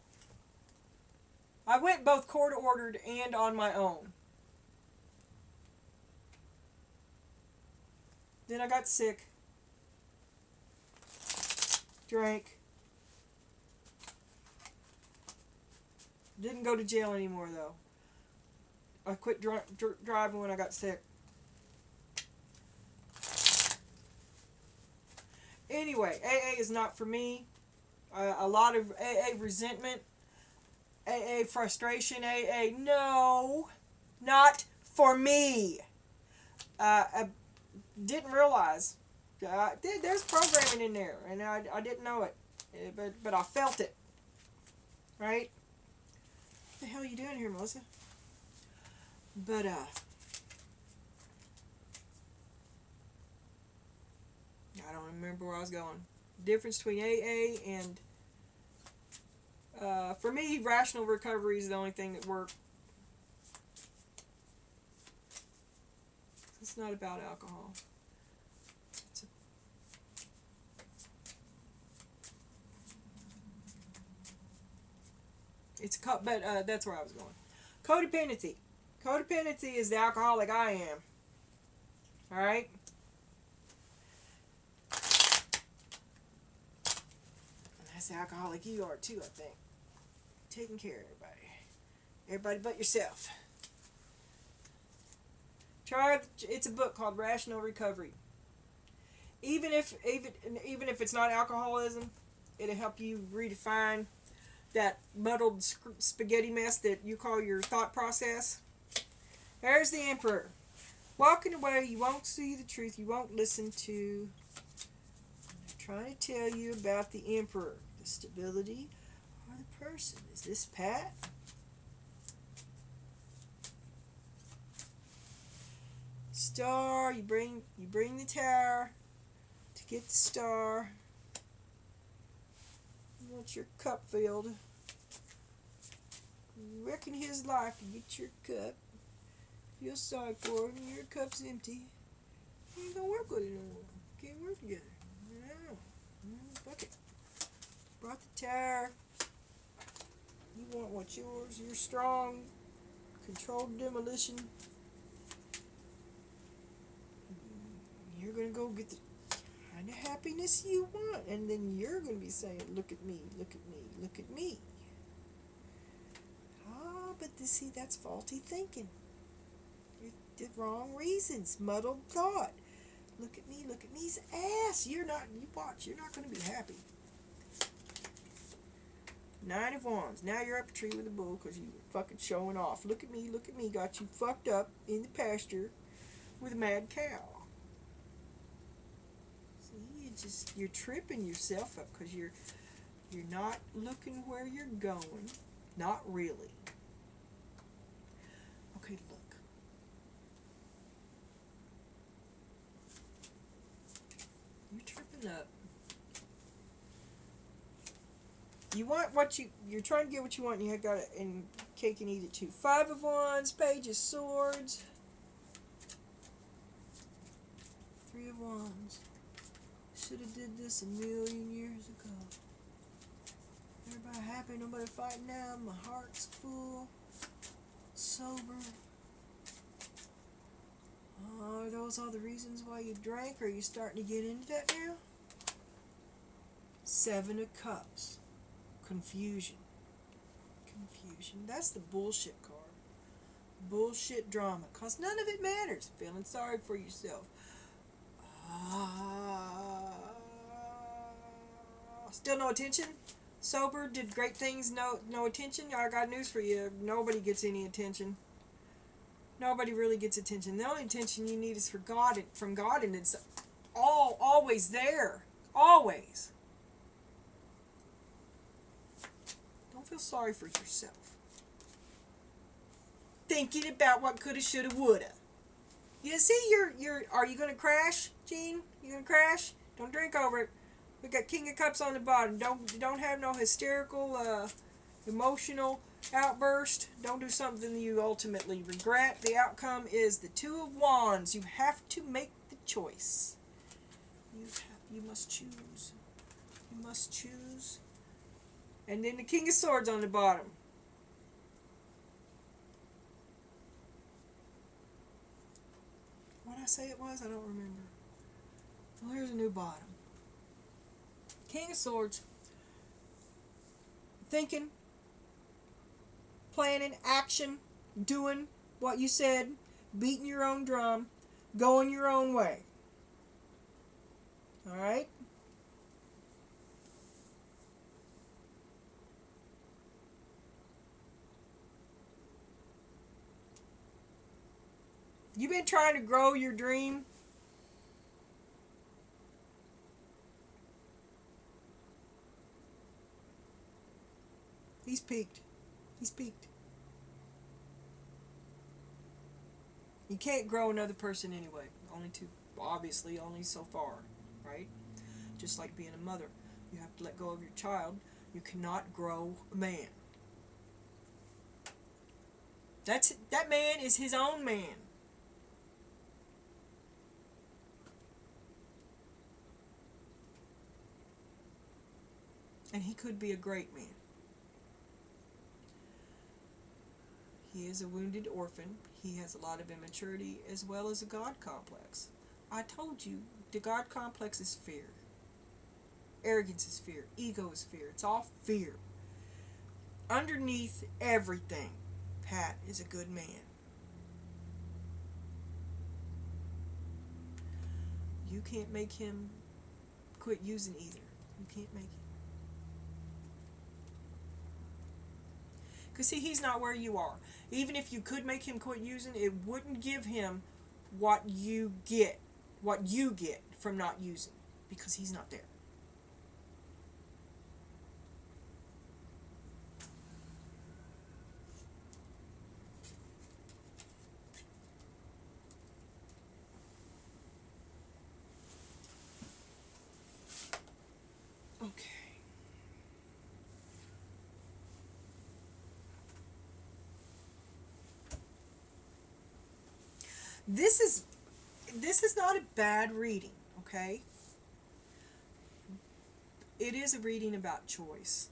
I went both court ordered and on my own. Then I got sick. Drank. Didn't go to jail anymore though. I quit driving when I got sick. Anyway, AA is not for me. A lot of AA resentment, AA frustration, AA, no, not for me. I didn't realize. There's programming in there, and I didn't know it. But I felt it. Right? What the hell are you doing here, Melissa? But, I don't remember where I was going. Difference between AA and, for me, rational recovery is the only thing that worked. It's not about alcohol. But that's where I was going. Codependency. Codependency is the alcoholic I am. Alright? And that's the alcoholic you are too, I think. Taking care of everybody. Everybody but yourself. It's a book called Rational Recovery. Even if it's not alcoholism, it'll help you redefine that muddled spaghetti mess that you call your thought process. There's the Emperor. Walking away, you won't see the truth, you won't listen to. I'm trying to tell you about the Emperor. The stability or the person. Is this Pat? Star, you bring the tower to get the star. wants your cup filled. Wrecking his life to get your cup. Feel sorry for him. Your cup's empty. You ain't gonna work with it no more. Can't work together. No. Fuck it. Brought the tire. You want what's yours. You're strong. Controlled demolition. You're gonna go get the kind of happiness you want, and then you're gonna be saying, "Look at me, look at me, look at me." But see, that's faulty thinking. You're the wrong reasons. Muddled thought. Look at me's ass. You watch, you're not going to be happy. 9 of Wands. Now you're up a tree with a bull because you were fucking showing off. Look at me, got you fucked up in the pasture with a mad cow. See, you're tripping yourself up because you're not looking where you're going. Not really. Okay, look. You're tripping up. You want what you're trying to get what you want, and you got it in cake and eat it too. 5 of Wands, Page of Swords, 3 of Wands. Should have did this a million years ago. Everybody happy, nobody fighting now. My heart's full. Sober. Are those all the reasons why you drank? Are you starting to get into that now? 7 of Cups. Confusion. That's the bullshit card. Bullshit drama. Because none of it matters. Feeling sorry for yourself. Still no attention? Sober, did great things, no attention? I got news for you. Nobody gets any attention. Nobody really gets attention. The only attention you need is from God, and it's always there. Always. Don't feel sorry for yourself. Thinking about what coulda, shoulda, woulda. You see, are you gonna crash, Jean? You gonna crash? Don't drink over it. We got King of Cups on the bottom. Don't have no hysterical, emotional outburst. Don't do something you ultimately regret. The outcome is the 2 of Wands. You have to make the choice. You must choose. You must choose. And then the King of Swords on the bottom. What did I say it was? I don't remember. Well, here's a new bottom. King of Swords. Thinking. Planning. Action. Doing what you said. Beating your own drum. Going your own way. Alright? You've been trying to grow your dream. He's peaked. He's peaked. You can't grow another person anyway. Obviously only so far, right? Just like being a mother. You have to let go of your child. You cannot grow a man. That man is his own man. And he could be a great man. He is a wounded orphan. He has a lot of immaturity as well as a God complex. I told you, the God complex is fear. Arrogance is fear. Ego is fear. It's all fear. Underneath everything, Pat is a good man. You can't make him quit using either. You can't make him. Because see, he's not where you are. Even if you could make him quit using, it wouldn't give him what you get from not using. Because he's not there. Okay. This is not a bad reading, okay? It is a reading about choice.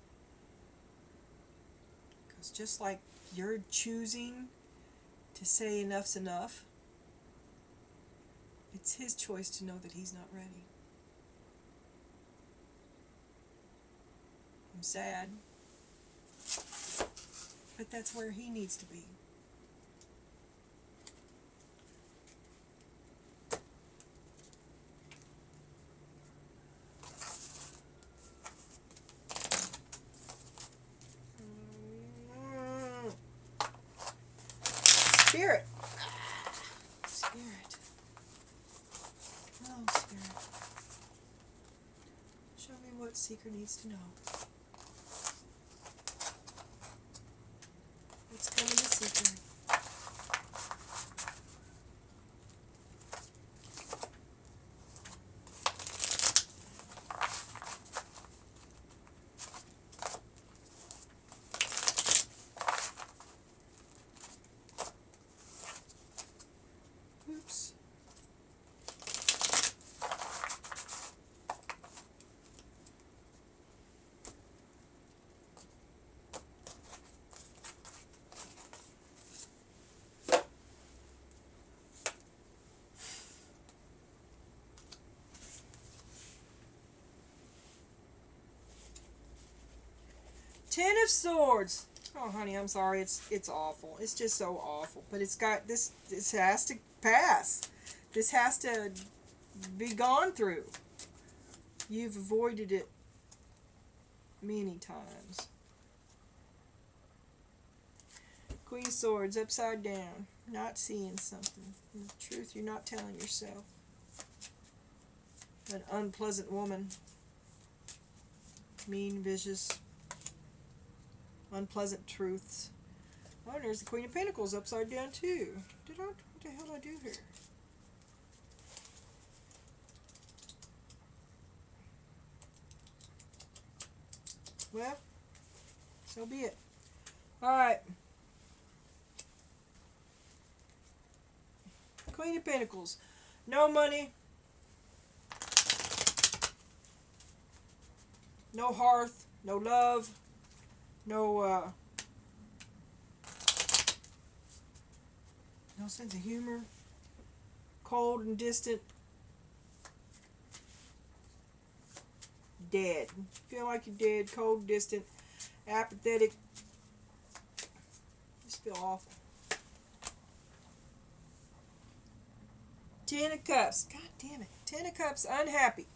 Because just like you're choosing to say enough's enough, it's his choice to know that he's not ready. I'm sad, but that's where he needs to be. Spirit. Spirit. Oh, Spirit. Show me what Seeker needs to know. What's coming to Seeker? Oops. Ten of Swords. Oh, honey, I'm sorry. It's awful. It's just so awful. But it's got this. This has to pass. This has to be gone through. You've avoided it many times. Queen of Swords upside down. Not seeing something. The truth you're not telling yourself. An unpleasant woman. Mean, vicious. Unpleasant truths. Oh, and there's the Queen of Pentacles upside down too. What the hell did I do here? Well, so be it. Alright. Queen of Pentacles. No money. No hearth. No love. No sense of humor. Cold and distant. Dead. Feel like you're dead. Cold, distant, apathetic. Just feel awful. Ten of Cups. God damn it. Ten of Cups. Unhappy.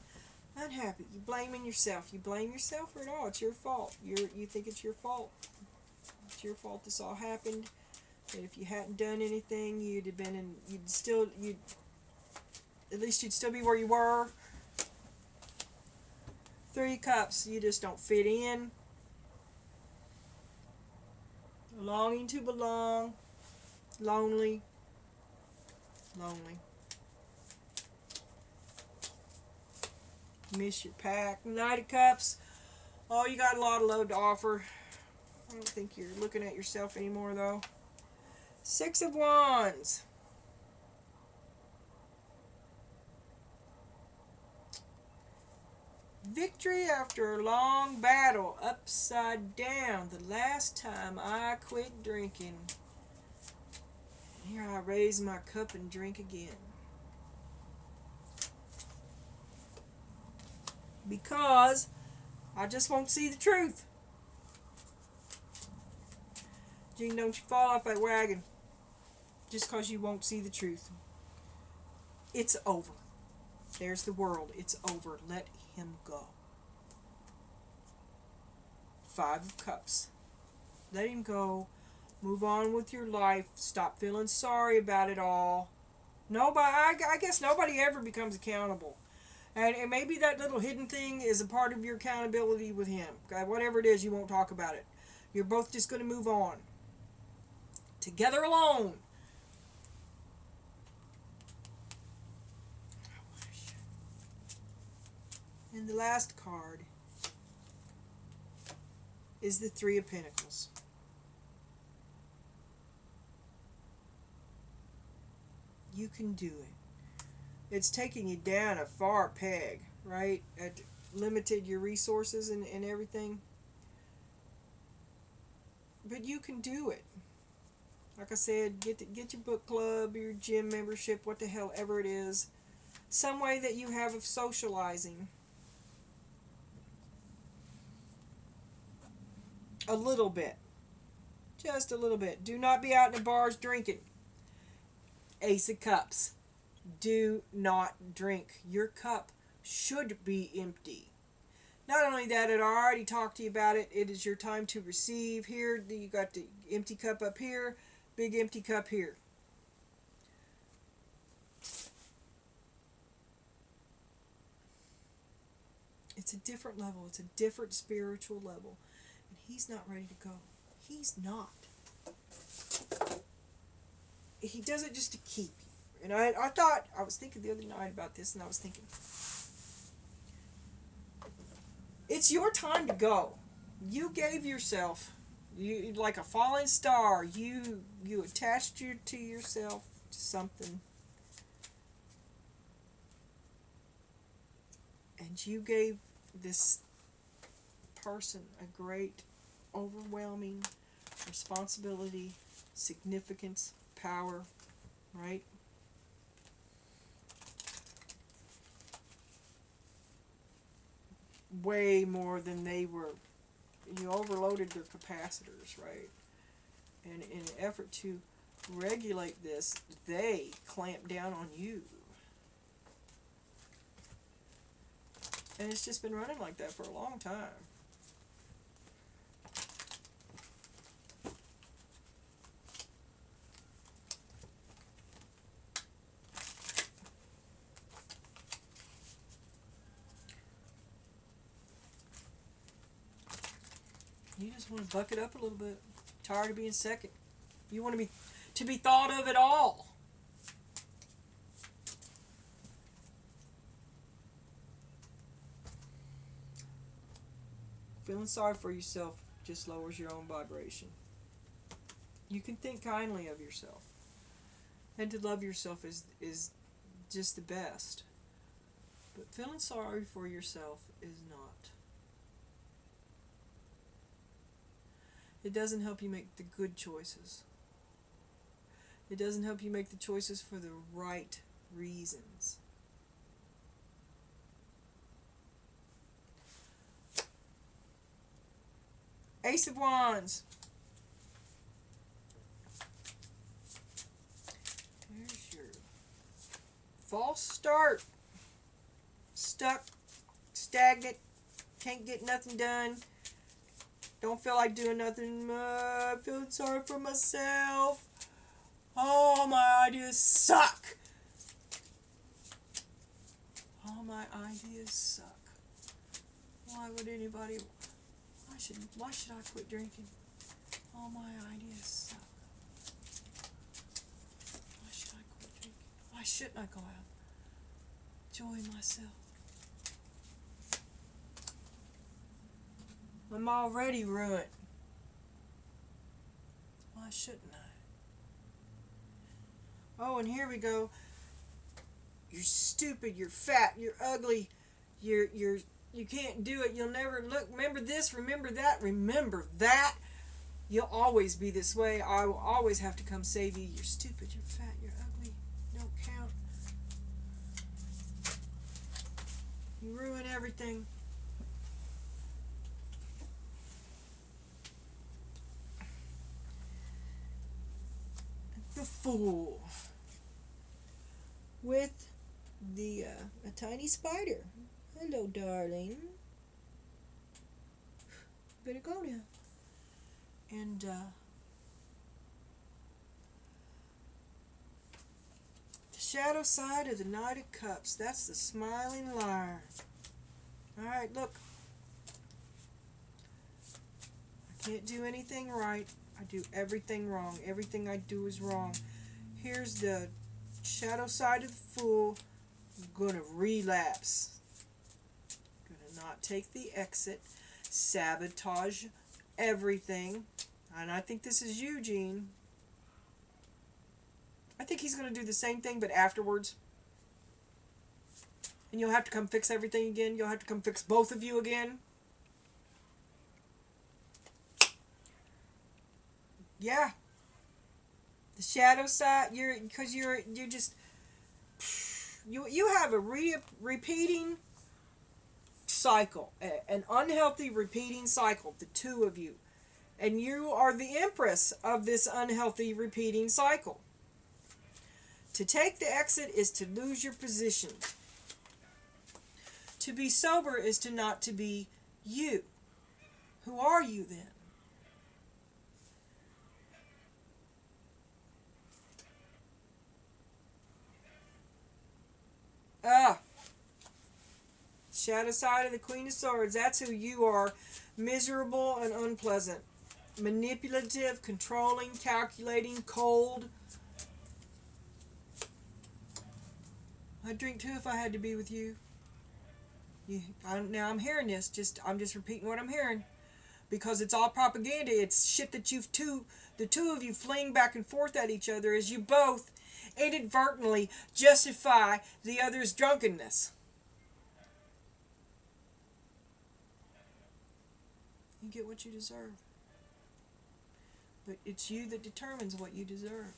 Unhappy. You blaming yourself. You blame yourself for it all. It's your fault. You think it's your fault. It's your fault this all happened. And if you hadn't done anything, you'd have been in. At least you'd still be where you were. Three of Cups. You just don't fit in. Longing to belong. Lonely. Lonely. Miss your pack. Knight of Cups. Oh, you got a lot of love to offer. I don't think you're looking at yourself anymore, though. Six of Wands. Victory after a long battle. Upside down. The last time I quit drinking. Here I raise my cup and drink again. Because I just won't see the truth. Gene, don't you fall off that wagon. Just because you won't see the truth. It's over. There's the world. It's over. Let him go. Five of Cups. Let him go. Move on with your life. Stop feeling sorry about it all. I guess nobody ever becomes accountable. And maybe that little hidden thing is a part of your accountability with him. Whatever it is, you won't talk about it. You're both just going to move on. Together alone. And the last card is the Three of Pentacles. You can do it. It's taking you down a far peg, right? It limited your resources and everything. But you can do it. Like I said, get your book club, your gym membership, what the hell ever it is. Some way that you have of socializing. A little bit. Just a little bit. Do not be out in the bars drinking. Ace of Cups. Do not drink. Your cup should be empty. Not only that, I already talked to you about it. It is your time to receive. Here, you got the empty cup up here, big empty cup here. It's a different level. It's a different spiritual level. And he's not ready to go. He's not. He does it just to keep you. And I was thinking the other night about this, and I was thinking, it's your time to go. You gave yourself, you like a falling star. You attached you to yourself to something, and you gave this person a great, overwhelming responsibility, significance, power, right? Way more than they were. You overloaded their capacitors, right? And in an effort to regulate this, they clamped down on you. And it's just been running like that for a long time. You just want to buck it up a little bit. Tired of being second. You want to be thought of at all. Feeling sorry for yourself just lowers your own vibration. You can think kindly of yourself. And to love yourself is just the best. But feeling sorry for yourself is not. It doesn't help you make the good choices. It doesn't help you make the choices for the right reasons. Ace of Wands. There's your false start. Stuck, stagnant, can't get nothing done. Don't feel like doing nothing. Feeling sorry for myself. All my ideas suck. All my ideas suck. Why would anybody... Why should I quit drinking? All my ideas suck. Why should I quit drinking? Why shouldn't I go out? Enjoy myself. I'm already ruined. Why shouldn't I? Oh, and here we go. You're stupid, you're fat, you're ugly, you can't do it, you'll never look, remember this, remember that. You'll always be this way. I will always have to come save you. You're stupid, you're fat, you're ugly, you don't count. You ruin everything. The Fool with the a tiny spider. Hello, darling. Better go now. And the shadow side of the Knight of Cups. That's the smiling liar. All right, look. I can't do anything right. I do everything wrong. Everything I do is wrong. Here's the shadow side of the Fool. I'm gonna relapse. Gonna not take the exit. Sabotage everything. And I think this is Eugene. I think he's going to do the same thing, but afterwards. And you'll have to come fix everything again. You'll have to come fix both of you again. Yeah. The shadow side, you're just, you have a repeating cycle, an unhealthy repeating cycle, the two of you. And you are the empress of this unhealthy repeating cycle. To take the exit is to lose your position. To be sober is to not to be you. Who are you then? Shadow side of the Queen of Swords. That's who you are. Miserable and unpleasant. Manipulative, controlling, calculating, cold. I'd drink too if I had to be with you. Now I'm hearing this. I'm just repeating what I'm hearing. Because it's all propaganda. It's shit that the two of you fling back and forth at each other as you both inadvertently justify the other's drunkenness. You get what you deserve. But it's you that determines what you deserve.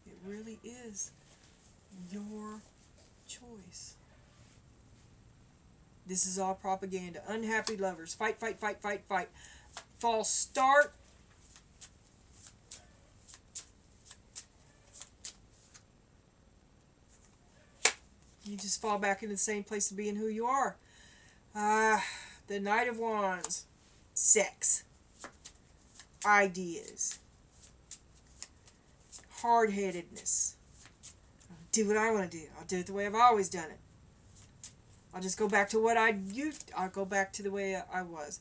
It really is your choice. This is all propaganda. Unhappy lovers. Fight, fight, fight, fight, fight. False start. You just fall back into the same place of being who you are. The Knight of Wands. Sex. Ideas. Hard-headedness. I'll do what I want to do. I'll do it the way I've always done it. I'll just go back to what I'll go back to the way I was.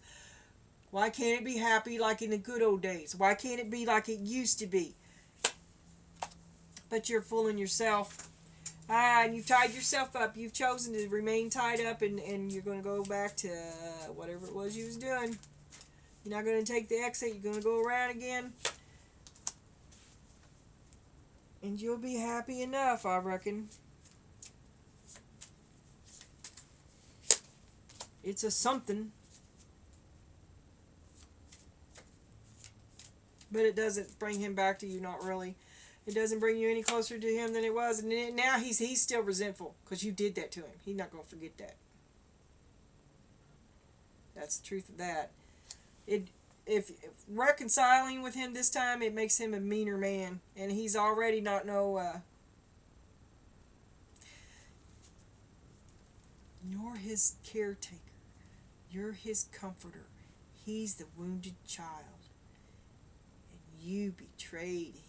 Why can't it be happy like in the good old days? Why can't it be like it used to be? But you're fooling yourself. And you've tied yourself up. You've chosen to remain tied up, and you're going to go back to whatever it was you was doing. You're not going to take the exit. You're going to go around again. And you'll be happy enough, I reckon. It's a something. But it doesn't bring him back to you, not really. It doesn't bring you any closer to him than it was. And now he's still resentful because you did that to him. He's not going to forget that. That's the truth of that. If reconciling with him this time, it makes him a meaner man. And he's already not you're his caretaker. You're his comforter. He's the wounded child. And you betrayed him.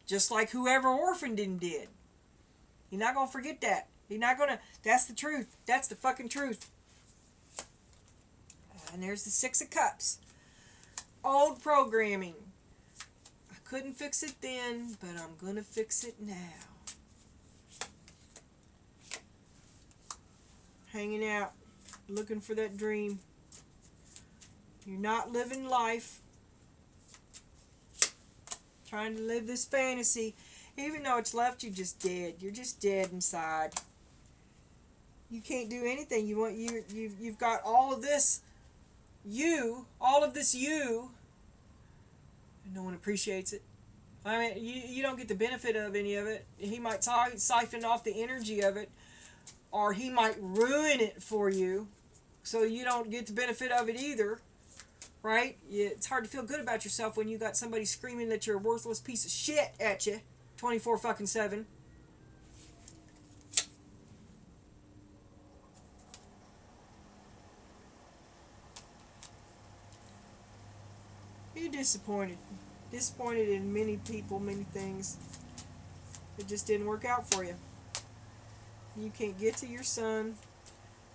Just like whoever orphaned him did. He's not going to forget that. He's not going to... That's the truth. That's the fucking truth. And there's the Six of Cups. Old programming. I couldn't fix it then, but I'm going to fix it now. Hanging out. Looking for that dream. You're not living life. Trying to live this fantasy. Even though it's left you just dead. You're just dead inside. You can't do anything. You've got all of this all of this you, and no one appreciates it. I mean, you don't get the benefit of any of it. He might siphon off the energy of it, or he might ruin it for you, so you don't get the benefit of it either, right? It's hard to feel good about yourself when you got somebody screaming that you're a worthless piece of shit at you 24/7. You're disappointed. Disappointed in many people, many things. It just didn't work out for you. You can't get to your son.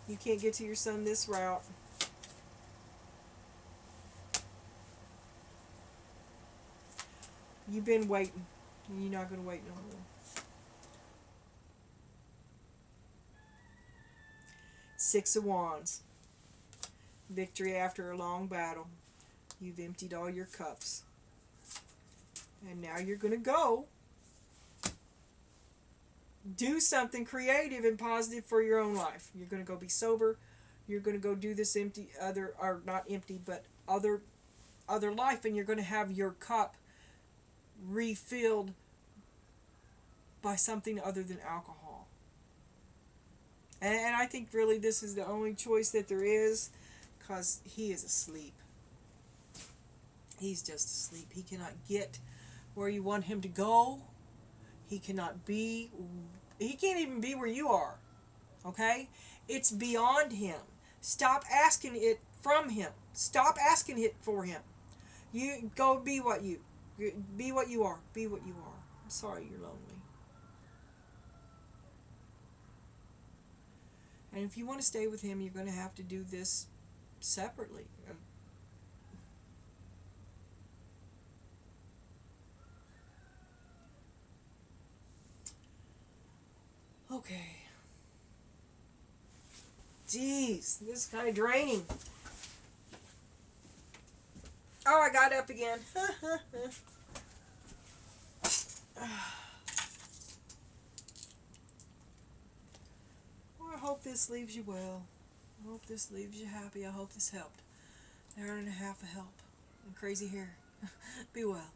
You can't get to your son this route. You've been waiting. And you're not going to wait no more. Six of Wands. Victory after a long battle. You've emptied all your cups. And now you're going to go do something creative and positive for your own life. You're going to go be sober. You're going to go do this empty other, or not empty, but other life, and you're going to have your cup refilled by something other than alcohol. And I think really this is the only choice that there is, because he is asleep. He's just asleep. He cannot get where you want him to go. He can't even be where you are. Okay? It's beyond him. Stop asking it from him. Stop asking it for him. You go be what you are. Be what you are. I'm sorry you're lonely. And if you want to stay with him, you're going to have to do this separately. Okay. Jeez, this is kind of draining. Oh, I got up again. Well, I hope this leaves you well. I hope this leaves you happy. I hope this helped. An hour and a half of help. And crazy hair. Be well.